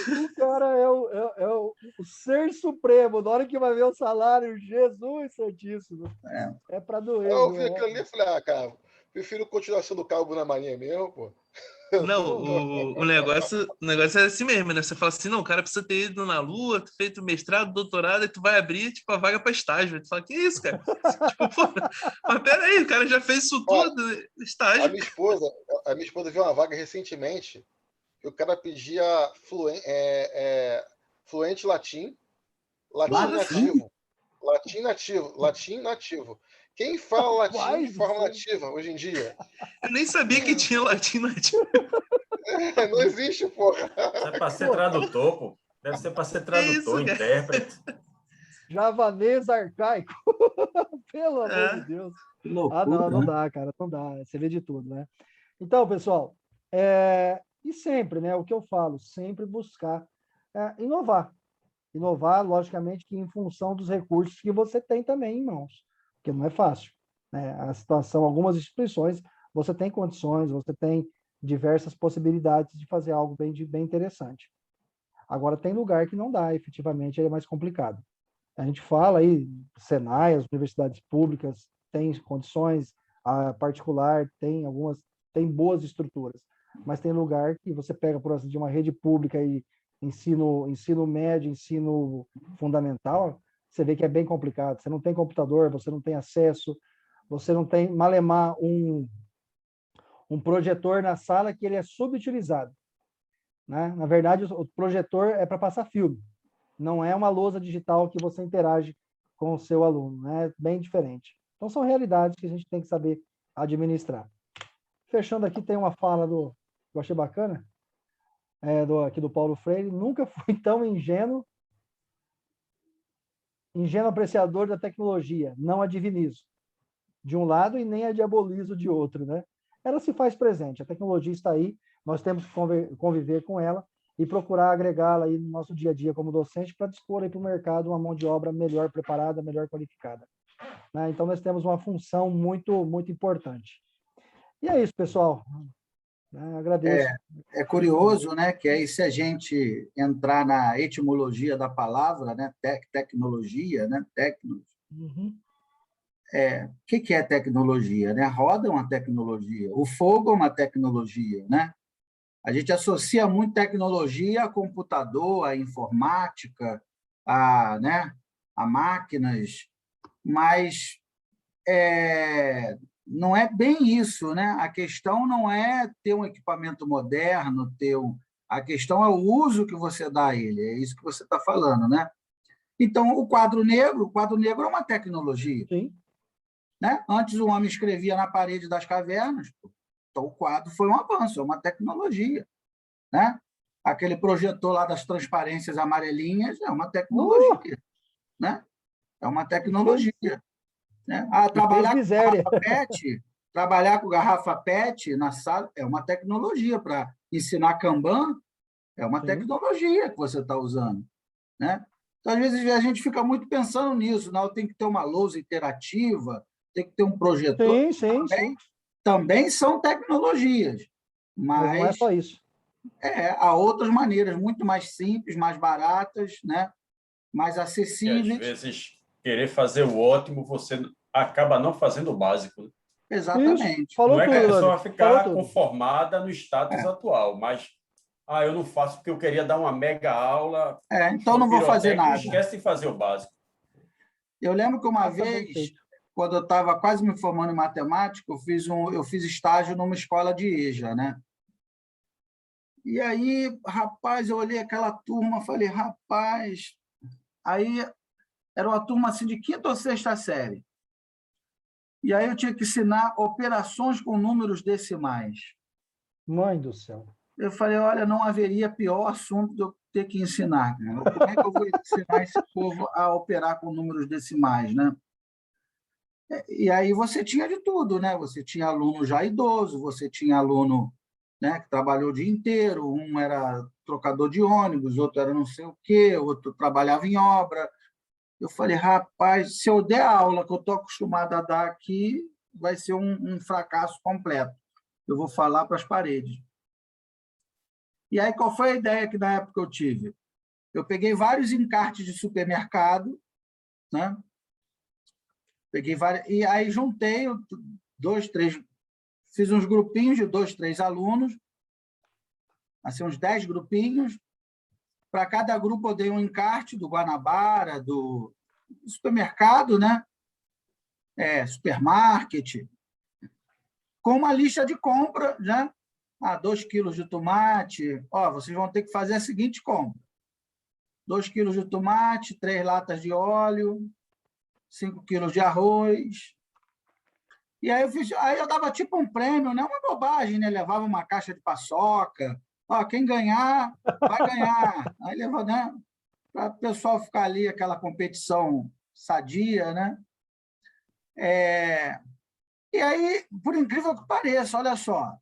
O cara é o ser supremo. Na hora que vai ver o salário, Jesus Santíssimo. É para doer. Eu vi aquilo ali e falei, cara, prefiro continuar sendo cabo na marinha mesmo, pô. Não, o negócio é assim mesmo, né? Você fala assim, não, o cara precisa ter ido na Lua, ter feito mestrado, doutorado, e tu vai abrir, tipo, a vaga para estágio. Tu fala, que isso, cara? Tipo, pô, mas peraí, o cara já fez isso tudo, estágio. A minha esposa viu uma vaga recentemente, que o cara pedia fluente latim nativo. Latim nativo. Latim nativo. Quem fala latim Rapaz de do forma céu. nativa hoje em dia? Eu nem sabia que tinha latim nativo. Não existe, porra. Isso é para ser tradutor, pô. Deve ser para ser Que isso, tradutor, cara? intérprete. Javanês arcaico. Pelo amor de É. Deus. Que Ah, não, loucura, não né? dá, cara, não dá. Você vê de tudo, né? Então, pessoal, e sempre, né? O que eu falo, sempre buscar inovar. Inovar, logicamente, que em função dos recursos que você tem também em mãos, porque não é fácil, né? A situação, algumas instituições, você tem condições, você tem diversas possibilidades de fazer algo bem interessante. Agora, tem lugar que não dá, efetivamente, é mais complicado. A gente fala aí, Senai, as universidades públicas têm condições, a particular tem boas estruturas, mas tem lugar que você pega, por exemplo, de uma rede pública e ensino médio, ensino fundamental, você vê que é bem complicado. Você não tem computador, você não tem acesso, você não tem, malemar, um projetor na sala que ele é subutilizado, né? Na verdade, o projetor é para passar filme, não é uma lousa digital que você interage com o seu aluno, né? É bem diferente. Então, são realidades que a gente tem que saber administrar. Fechando aqui, tem uma fala que eu achei bacana, aqui do Paulo Freire: nunca fui tão ingênuo apreciador da tecnologia, não a divinizo de um lado e nem a diabolizo de outro, né? Ela se faz presente, a tecnologia está aí, nós temos que conviver com ela e procurar agregá-la aí no nosso dia a dia como docente para dispor aí para o mercado uma mão de obra melhor preparada, melhor qualificada, né? Então, nós temos uma função muito, muito importante. E é isso, pessoal. Agradeço. É curioso, né, que aí se a gente entrar na etimologia da palavra, né, tecnologia, né, Uhum. o que é tecnologia, né? Roda é uma tecnologia, o fogo é uma tecnologia, né? A gente associa muito tecnologia a computador, a informática, né, a máquinas, mas não é bem isso, né? A questão não é ter um equipamento moderno, a questão é o uso que você dá a ele, é isso que você está falando, né? Então, o quadro negro é uma tecnologia. Sim. Né? Antes o homem escrevia na parede das cavernas, então o quadro foi um avanço, é uma tecnologia. Né? Aquele projetor lá das transparências amarelinhas é uma tecnologia. Né? É uma tecnologia. Né? Trabalhar com garrafa PET na sala é uma tecnologia. Para ensinar Kanban, é uma tecnologia que você está usando. Né? Então, às vezes, a gente fica muito pensando nisso. Não, tem que ter uma lousa interativa, tem que ter um projetor. Sim. Também são tecnologias, Mas não é só isso. Há outras maneiras muito mais simples, mais baratas, né? Mais E acessíveis. às vezes, querer fazer o ótimo, você acaba não fazendo o básico. Exatamente. Isso. Falou não é que a tudo, pessoa Anderson. ficar conformada no status atual, mas eu não faço porque eu queria dar uma mega aula. Então não vou fazer nada. Esquece de fazer o básico. Eu lembro que uma vez, quando eu estava quase me formando em matemática, eu fiz estágio numa escola de EJA, né? E aí, rapaz, eu olhei aquela turma, falei, rapaz... Aí era uma turma assim de quinta ou sexta série. E aí eu tinha que ensinar operações com números decimais. Mãe do céu. Eu falei, olha, não haveria pior assunto de eu ter que ensinar. Como é que eu vou ensinar esse povo a operar com números decimais, né? E aí você tinha de tudo, né? Você tinha aluno já idoso, você tinha aluno, né, que trabalhou o dia inteiro, um era trocador de ônibus, outro era não sei o quê, outro trabalhava em obra. Eu falei, rapaz, se eu der a aula que eu estou acostumado a dar aqui, vai ser um fracasso completo. Eu vou falar para as paredes. E aí, qual foi a ideia que na época eu tive? Eu peguei vários encartes de supermercado, né? E aí juntei fiz uns grupinhos de 2, 3 alunos, assim, uns 10 grupinhos. Para cada grupo eu dei um encarte do Guanabara, do supermercado, né? Supermarket, com uma lista de compra, né? 2 quilos de tomate. Vocês vão ter que fazer a seguinte compra: 2 quilos de tomate, 3 latas de óleo, 5 quilos de arroz. E aí eu dava tipo um prêmio, né? Uma bobagem, né? Levava uma caixa de paçoca. Ó, quem ganhar, vai ganhar. Aí levava, né? Para o pessoal ficar ali, aquela competição sadia, né? E aí, por incrível que pareça, olha só,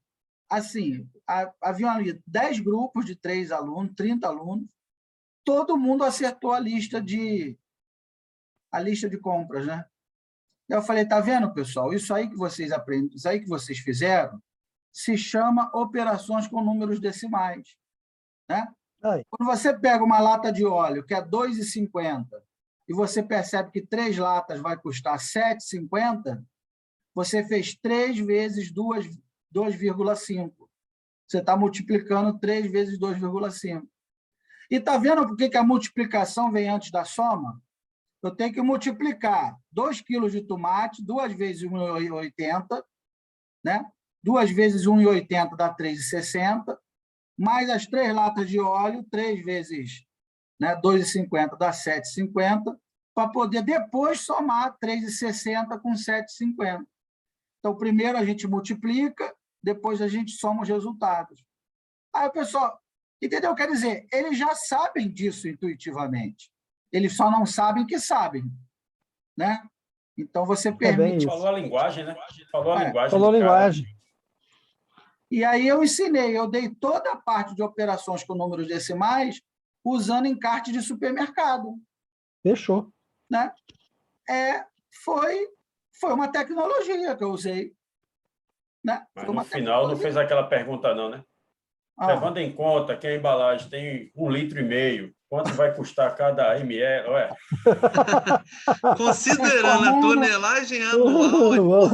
assim, haviam ali 10 grupos de 3 alunos, 30 alunos, todo mundo acertou a lista de compras, né? Eu falei, tá vendo, pessoal? Isso aí que vocês aprendem, isso aí que vocês fizeram, se chama operações com números decimais, né? Aí. Quando você pega uma lata de óleo que é R$ 2,50 e você percebe que 3 latas vai custar R$ 7,50, você fez 3 vezes 2,5. Você está multiplicando 3 vezes 2,5. E está vendo por que a multiplicação vem antes da soma? Eu tenho que multiplicar 2 quilos de tomate, 2 vezes 1,80, né? 2 vezes 1,80 dá 3,60, mais as 3 latas de óleo, 3 vezes, né, 2,50 dá 7,50, para poder depois somar 3,60 com 7,50. Então, primeiro a gente multiplica, depois a gente soma os resultados. Aí o pessoal, entendeu? Quer dizer, eles já sabem disso intuitivamente. Eles só não sabem que sabem, né? Então, você permite... Falou a linguagem, né? Falou a linguagem. Falou a linguagem. E aí eu ensinei, eu dei toda a parte de operações com números decimais usando encarte de supermercado. Fechou. Né? Foi uma tecnologia que eu usei. Né? Mas no final não fez aquela pergunta não, né? Levando em conta que a embalagem tem 1,5 litro, quanto vai custar cada ml? Ué. Considerando a tonelagem anual.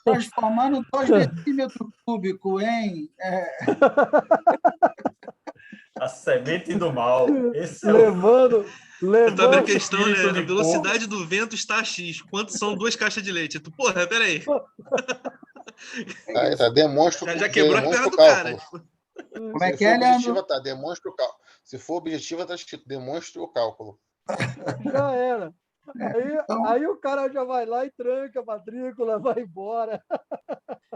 Transformando 2 decímetros cúbicos em... A semente do mal. Esse é levando... Tá a questão, né? A velocidade do vento está X. Quanto são 2 caixas de leite? Tu, porra, peraí. Aí, tá, demonstra já quebrou a perna do cálculo. cara. Como é que é, Leandro? Tá, demonstra o cálculo. Se for objetiva, tá escrito, demonstra o cálculo. Já era. Aí o cara já vai lá e tranca a matrícula, vai embora.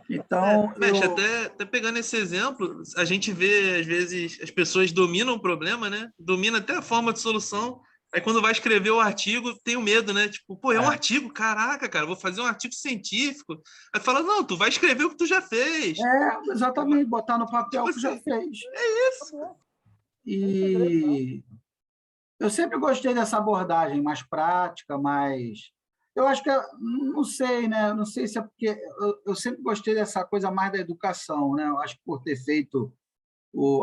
Então, até pegando esse exemplo, a gente vê, às vezes, as pessoas dominam o problema, né? Dominam até a forma de solução. Aí, quando vai escrever o artigo, tem o medo, né? Tipo, pô, é um artigo, caraca, cara, vou fazer um artigo científico. Aí fala, não, tu vai escrever o que tu já fez. Exatamente, botar no papel o que já fez. É isso. E eu sempre gostei dessa abordagem mais prática, mais... Eu acho que, não sei, né? Não sei se é porque eu sempre gostei dessa coisa mais da educação, né? Eu acho que por ter feito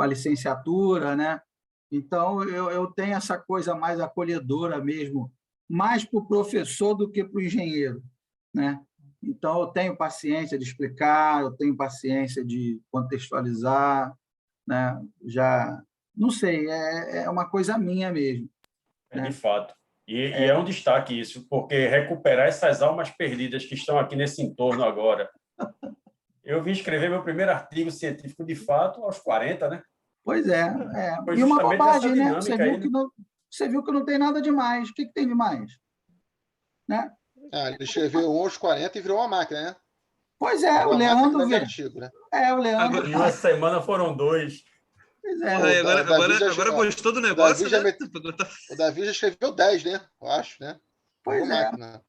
a licenciatura, né? Então, eu tenho essa coisa mais acolhedora mesmo, mais para o professor do que para o engenheiro, né? Então, eu tenho paciência de explicar, eu tenho paciência de contextualizar, né? Já, não sei, é uma coisa minha mesmo. Né? De fato. E é um destaque isso, porque recuperar essas almas perdidas que estão aqui nesse entorno agora. Eu vim escrever meu primeiro artigo científico, de fato, aos 40, né? Pois é. E uma bobagem, né? Você viu que não tem nada demais. O que tem demais? Né? Ele escreveu aos 40 e virou uma máquina, né? Pois é, o Leandro vê. Artigo, né? O Leandro. Em uma semana foram 2. Pois é. Agora gostou do negócio, né? O Davi já escreveu 10, né? Eu acho, né? Pois é. Máquina.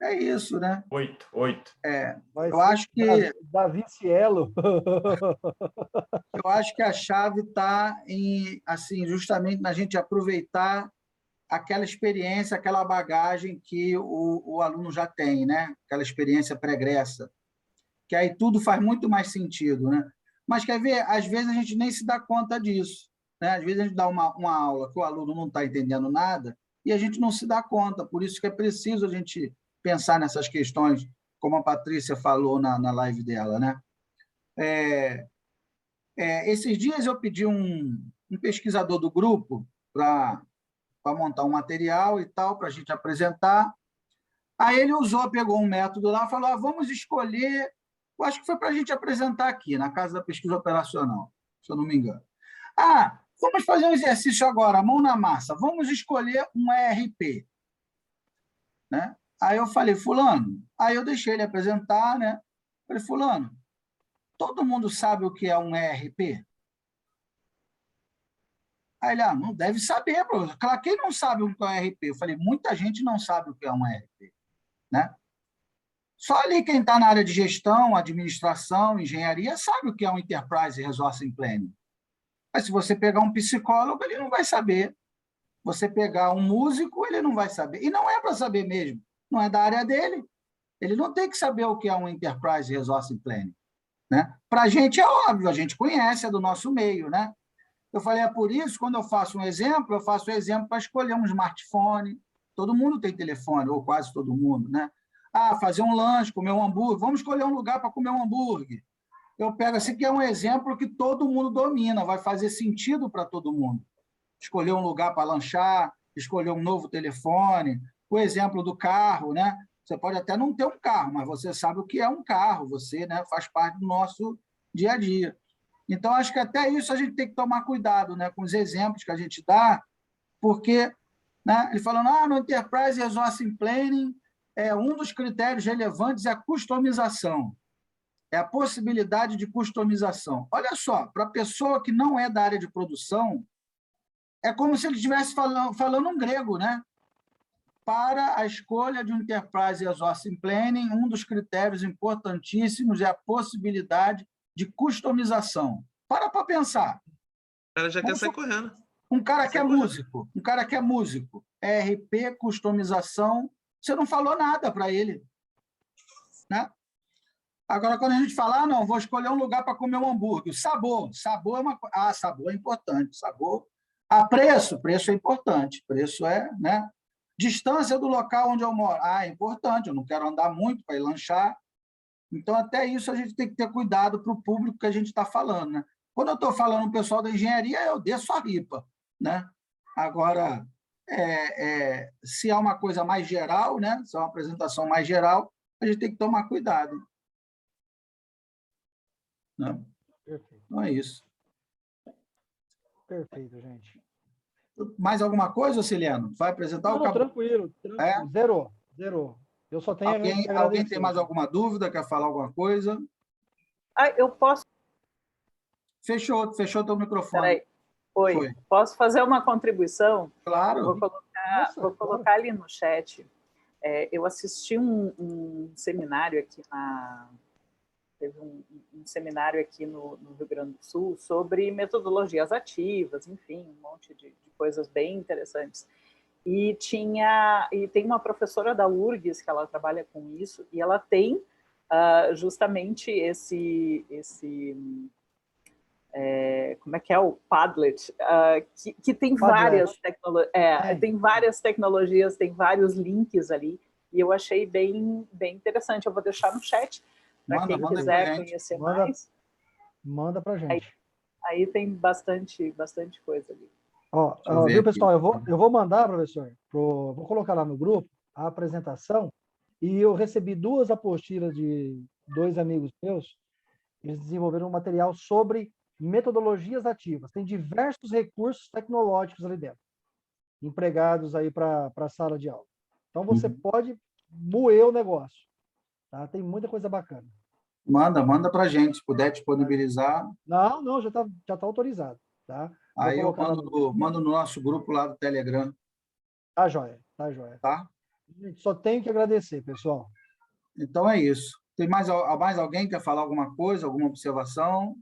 É isso, né? 8. Eu acho que... Davi Cielo. Eu acho que a chave está assim, justamente na gente aproveitar aquela experiência, aquela bagagem que o aluno já tem, né? Aquela experiência pregressa. Que aí tudo faz muito mais sentido, né? Mas, quer ver, às vezes a gente nem se dá conta disso, né? Às vezes a gente dá uma aula que o aluno não está entendendo nada e a gente não se dá conta. Por isso que é preciso a gente pensar nessas questões, como a Patrícia falou na live dela, né? Esses dias eu pedi um pesquisador do grupo para montar um material e tal, para a gente apresentar. Aí ele pegou um método lá e falou, vamos escolher, eu acho que foi para a gente apresentar aqui, na Casa da Pesquisa Operacional, se eu não me engano. Vamos fazer um exercício agora, mão na massa, vamos escolher um ERP. Né? Aí eu falei, fulano, aí eu deixei ele apresentar, né? Falei, fulano, todo mundo sabe o que é um ERP? Aí ele, não deve saber, professor. Claro, quem não sabe o que é um ERP? Eu falei, muita gente não sabe o que é um ERP, né? Só ali quem está na área de gestão, administração, engenharia, sabe o que é um Enterprise Resource Planning. Mas se você pegar um psicólogo, ele não vai saber. Você pegar um músico, ele não vai saber. E não é para saber mesmo. Não é da área dele. Ele não tem que saber o que é um Enterprise Resource Planning, né? Para a gente é óbvio, a gente conhece, é do nosso meio, né? Eu falei, é por isso, quando eu faço um exemplo, eu faço o exemplo para escolher um smartphone. Todo mundo tem telefone, ou quase todo mundo, né? Fazer um lanche, comer um hambúrguer. Vamos escolher um lugar para comer um hambúrguer. Eu pego assim, que é um exemplo que todo mundo domina, vai fazer sentido para todo mundo. Escolher um lugar para lanchar, escolher um novo telefone. O exemplo do carro, né? Você pode até não ter um carro, mas você sabe o que é um carro, você, né, faz parte do nosso dia a dia. Então, acho que até isso a gente tem que tomar cuidado, né, com os exemplos que a gente dá, porque, né, ele falando, no Enterprise Resource Planning, um dos critérios relevantes é a customização, é a possibilidade de customização. Olha só, para a pessoa que não é da área de produção, é como se ele estivesse falando um grego, né? Para a escolha de um Enterprise Resource Planning, um dos critérios importantíssimos é a possibilidade de customização. Para pensar. O cara já quer sair correndo. Um cara que é músico, ERP, customização, você não falou nada para ele, né? Agora, quando a gente fala, não, vou escolher um lugar para comer um hambúrguer, sabor é uma coisa. Sabor é importante, sabor. Preço é importante, preço é, né? Distância do local onde eu moro. É importante, eu não quero andar muito para ir lanchar. Então, até isso a gente tem que ter cuidado para o público que a gente está falando, né? Quando eu estou falando o pessoal da engenharia, eu desço a ripa, né? Agora, se é uma coisa mais geral, né? Se é uma apresentação mais geral, a gente tem que tomar cuidado. Né? Perfeito. Então, é isso. Perfeito, gente. Mais alguma coisa, Ciliano? Vai apresentar? Não, tranquilo. Zerou. Eu só tenho alguém tem mais alguma dúvida? Quer falar alguma coisa? Eu posso... Fechou teu microfone. Peraí. Oi. Posso fazer uma contribuição? Claro. Vou colocar ali no chat. Eu assisti um seminário aqui teve um seminário aqui no Rio Grande do Sul sobre metodologias ativas, enfim, um monte de coisas bem interessantes. E tem uma professora da URGS que ela trabalha com isso, e ela tem justamente como é que é o Padlet, que tem várias tem várias tecnologias, tem vários links ali, e eu achei bem interessante. Eu vou deixar no chat para quem quiser conhecer mais. Manda para a gente. Aí tem bastante coisa ali. Viu, pessoal? Eu vou mandar, professor, vou colocar lá no grupo a apresentação, e eu recebi 2 apostilas de 2 amigos meus. Eles desenvolveram um material sobre metodologias ativas. Tem diversos recursos tecnológicos ali dentro, empregados aí para a sala de aula. Então, você pode moer o negócio. Tá? Tem muita coisa bacana. Manda para a gente, se puder disponibilizar. Não, já está autorizado. Tá? Aí eu mando no nosso grupo lá do Telegram. Tá joia. Tá? Só tenho que agradecer, pessoal. Então é isso. Tem mais alguém que quer falar alguma coisa, alguma observação?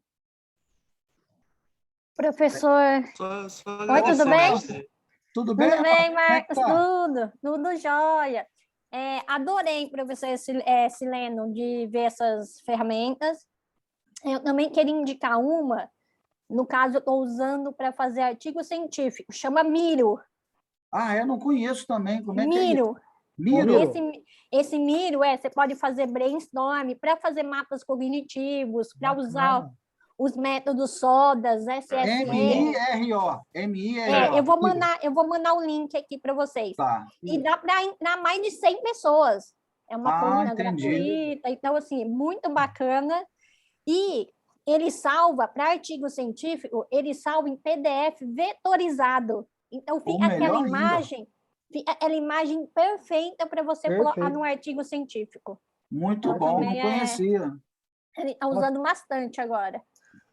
Professor. Oi, tudo bem? Tudo bem? Tudo bem, Marcos? Tudo jóia. Adorei, professor Sileno, de ver essas ferramentas. Eu também queria indicar uma, no caso, eu estou usando para fazer artigo científico, chama Miro. Eu não conheço também. Como é Miro. Que é? Miro. Esse Miro, você pode fazer brainstorm para fazer mapas cognitivos, para usar os métodos SODAS, SSR. M-I-R-O. Eu vou mandar o link aqui para vocês. Tá. E dá para entrar mais de 100 pessoas. É uma coluna entendi. gratuita. Então, assim, muito bacana. E ele salva, para artigo científico, ele salva em PDF vetorizado. Então, fica aquela imagem Aquela imagem perfeita para você colocar Perfeito. num artigo científico. Muito Então, bom, não também conhecia. ele está usando bastante agora.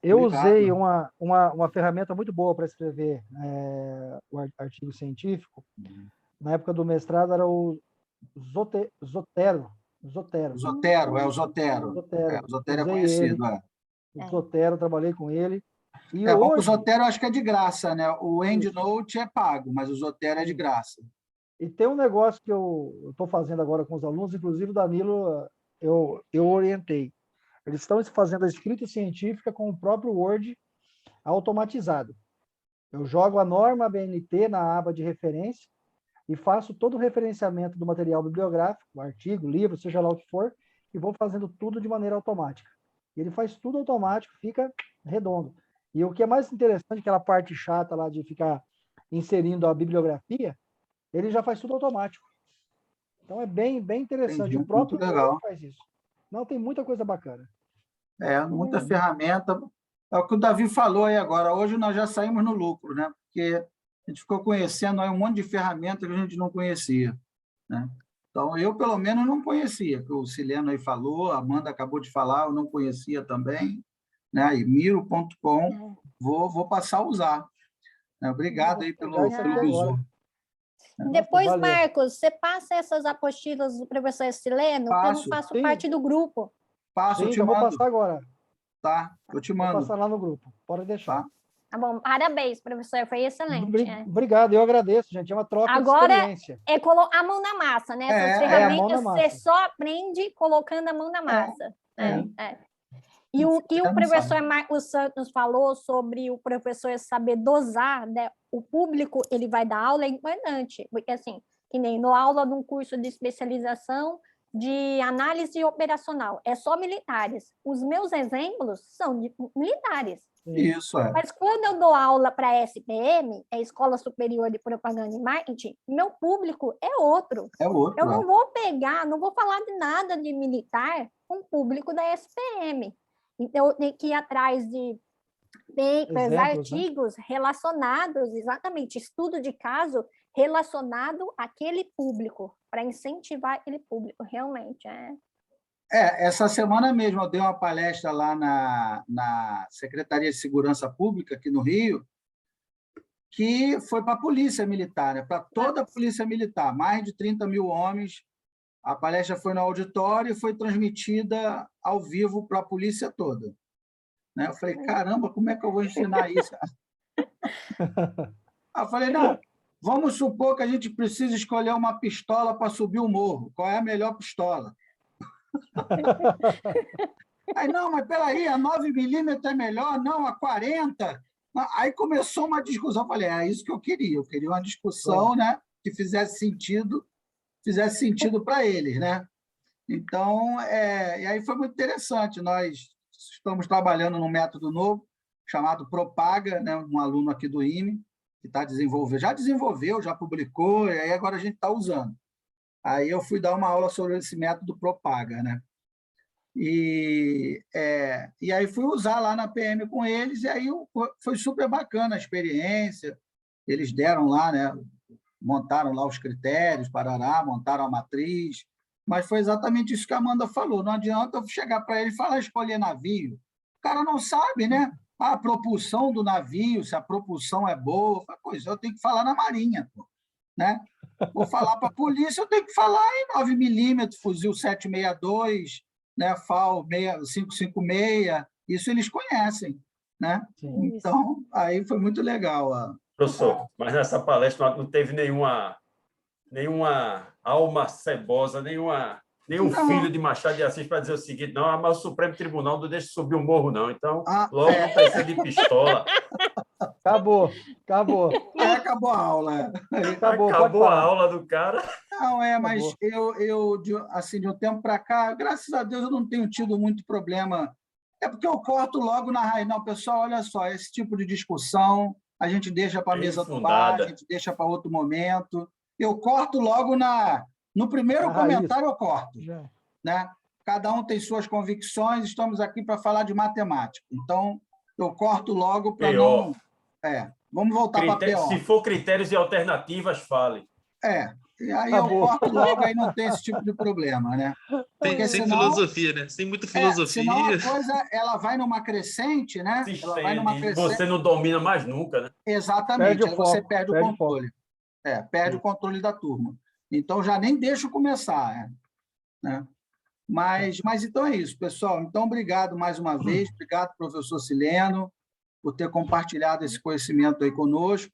Eu Obrigado. usei uma ferramenta muito boa para escrever o artigo científico. Na época do mestrado era o Zotero. Zotero, o Zotero. O Zotero é Usei conhecido. ele. O Zotero, trabalhei com ele. E O hoje, Zotero eu acho que é de graça, né? O EndNote é pago, mas o Zotero é de graça. e tem um negócio que eu estou fazendo agora com os alunos, inclusive o Danilo, eu orientei. Eles estão fazendo a escrita científica com o próprio Word automatizado. Eu jogo a norma BNT na aba de referência e faço todo o referenciamento do material bibliográfico, artigo, livro, seja lá o que for, e vou fazendo tudo de maneira automática. E ele faz tudo automático, fica redondo. E o que é mais interessante, aquela parte chata lá de ficar inserindo a bibliografia, ele já faz tudo automático. Então é bem interessante. Entendi, O próprio muito legal. Word faz isso. Não, tem muita coisa bacana. Muita ferramenta. É o que o Davi falou aí agora. Hoje nós já saímos no lucro, né? Porque a gente ficou conhecendo aí um monte de ferramentas que a gente não conhecia, né? Então, eu, pelo menos, não conhecia, que o Sileno aí falou, a Amanda acabou de falar, eu não conhecia também, né? E miro.com, vou passar a usar. Obrigado aí pelo bisu. Depois, valeu. Marcos, você passa essas apostilas do professor Sileno? Eu não faço Sim. parte do grupo. Passo, eu Sim, te eu vou mando. passar agora. Tá, eu te Vou mando. passar lá no grupo. Pode deixar. Tá. Tá bom, parabéns, professor, foi excelente. Obrigado, eu agradeço, gente. É uma troca Agora, de experiência. é colocar a mão na massa, né? Essas a ferramentas mão na você massa. só aprende colocando a mão na massa. E o que o professor Marcos Santos falou sobre o professor saber dosar, né? O público, ele vai dar aula é importante, porque assim, que nem no aula de um curso de especialização de análise operacional, é só militares. Os meus exemplos são de militares. Isso, Mas quando eu dou aula para a SPM, é Escola Superior de Propaganda e Marketing, meu público é outro. É outro. Eu não vou pegar, não vou falar de nada de militar com o público da SPM. Então, eu tenho que ir atrás de papers, artigos relacionados, exatamente, estudo de caso relacionado àquele público, para incentivar aquele público, realmente. Essa semana mesmo eu dei uma palestra lá na Secretaria de Segurança Pública, aqui no Rio, que foi para a Polícia Militar, né? Para toda a Polícia Militar, mais de 30 mil homens. A palestra foi no auditório e foi transmitida ao vivo para a polícia toda. Né? Eu falei, caramba, como é que eu vou ensinar isso? Eu falei, não, vamos supor que a gente precisa escolher uma pistola para subir o morro. Qual é a melhor pistola? Aí, não, mas peraí, a 9mm é melhor? Não, a 40? Aí começou uma discussão. Eu falei, é isso que eu queria. Eu queria uma discussão, né, que fizesse sentido para eles, né? Então, e aí foi muito interessante. Nós estamos trabalhando num método novo chamado Propaga, né? Um aluno aqui do IME que está desenvolvendo, já desenvolveu, já publicou, e aí agora a gente está usando. Aí eu fui dar uma aula sobre esse método Propaga, né? E aí fui usar lá na PM com eles, e aí foi super bacana a experiência. Eles deram lá, né? Montaram lá os critérios, montaram a matriz, mas foi exatamente isso que a Amanda falou. Não adianta eu chegar para ele e falar escolher navio. O cara não sabe, né? A propulsão do navio, se a propulsão é boa. Pois eu tenho que falar na Marinha, né? Vou falar para a polícia, eu tenho que falar em 9mm, fuzil 762, né? FAL 556, isso eles conhecem, né? Então, aí foi muito legal. Professor, mas nessa palestra não teve nenhuma alma cebosa, nenhum filho de Machado de Assis para dizer o seguinte, não, mas o Supremo Tribunal não deixa subir o morro, não. Então, logo não precisa de pistola. Acabou. Acabou a aula. Acabou a aula do cara. Não, mas eu assim, de um tempo para cá, graças a Deus, eu não tenho tido muito problema. É porque eu corto logo na raiz. Não, pessoal, olha só, esse tipo de discussão a gente deixa para a mesa do bar, a gente deixa para outro momento. Eu corto logo no primeiro comentário, eu corto. Né? Cada um tem suas convicções, estamos aqui para falar de matemática. Então, eu corto logo para não... Vamos voltar para a PO. Se for critérios e alternativas, fale. E aí Tá eu bom. corto logo, aí não tem esse tipo de problema, né? Porque Sem senão, filosofia, né? Sem muita filosofia. senão a coisa ela vai numa crescente, né? Se Ela vai numa estende, crescente. você não domina mais nunca, né? Exatamente, Perde o aí você foco, perde o perde o controle. Perde o controle da turma. Então, já nem deixo começar, né? Mas então é isso, pessoal. Então, obrigado mais uma vez. Obrigado, professor Sileno, por ter compartilhado esse conhecimento aí conosco.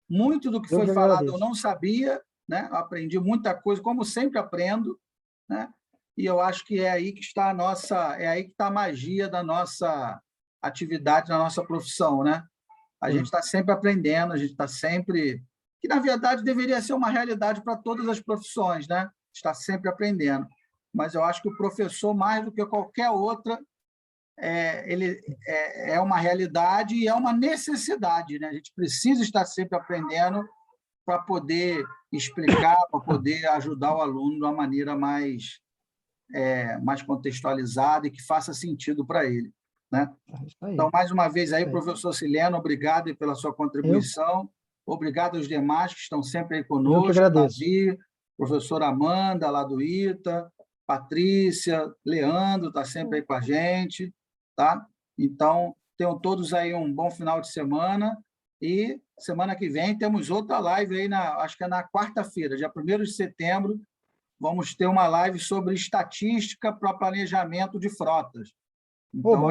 Muito do que Eu foi que falado agradeço. eu não sabia, né? Eu aprendi muita coisa, como sempre aprendo, né? E eu acho que é aí que está a magia da nossa atividade, da nossa profissão, né? A gente está sempre aprendendo, a gente está sempre... Que, na verdade, deveria ser uma realidade para todas as profissões, né? Está sempre aprendendo. Mas eu acho que o professor, mais do que qualquer outra, ele é uma realidade e é uma necessidade, né? A gente precisa estar sempre aprendendo para poder explicar, para poder ajudar o aluno de uma maneira mais contextualizada e que faça sentido para ele, né? Isso aí. Então, mais uma vez aí, Isso aí. professor Sileno, obrigado pela sua contribuição. Obrigado aos demais que estão sempre aí Eu que conosco, agradeço. Davi, professora Amanda, lá do ITA, Patrícia, Leandro está sempre aí com a gente, tá? Então, tenham todos aí um bom final de semana e semana que vem temos outra live aí, acho que é na quarta-feira, dia 1º de setembro, vamos ter uma live sobre estatística para planejamento de frotas. Então,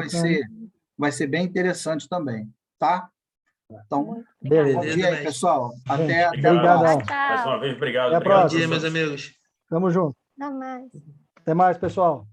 vai ser bem interessante também, tá? Então, Beleza. bom dia aí, pessoal. Gente, Até a obrigadão. próxima. Mais uma vez, obrigado. Até a Obrigado, próxima. Bom dia, meus professor. amigos. Tamo junto. Não mais. Até mais, pessoal.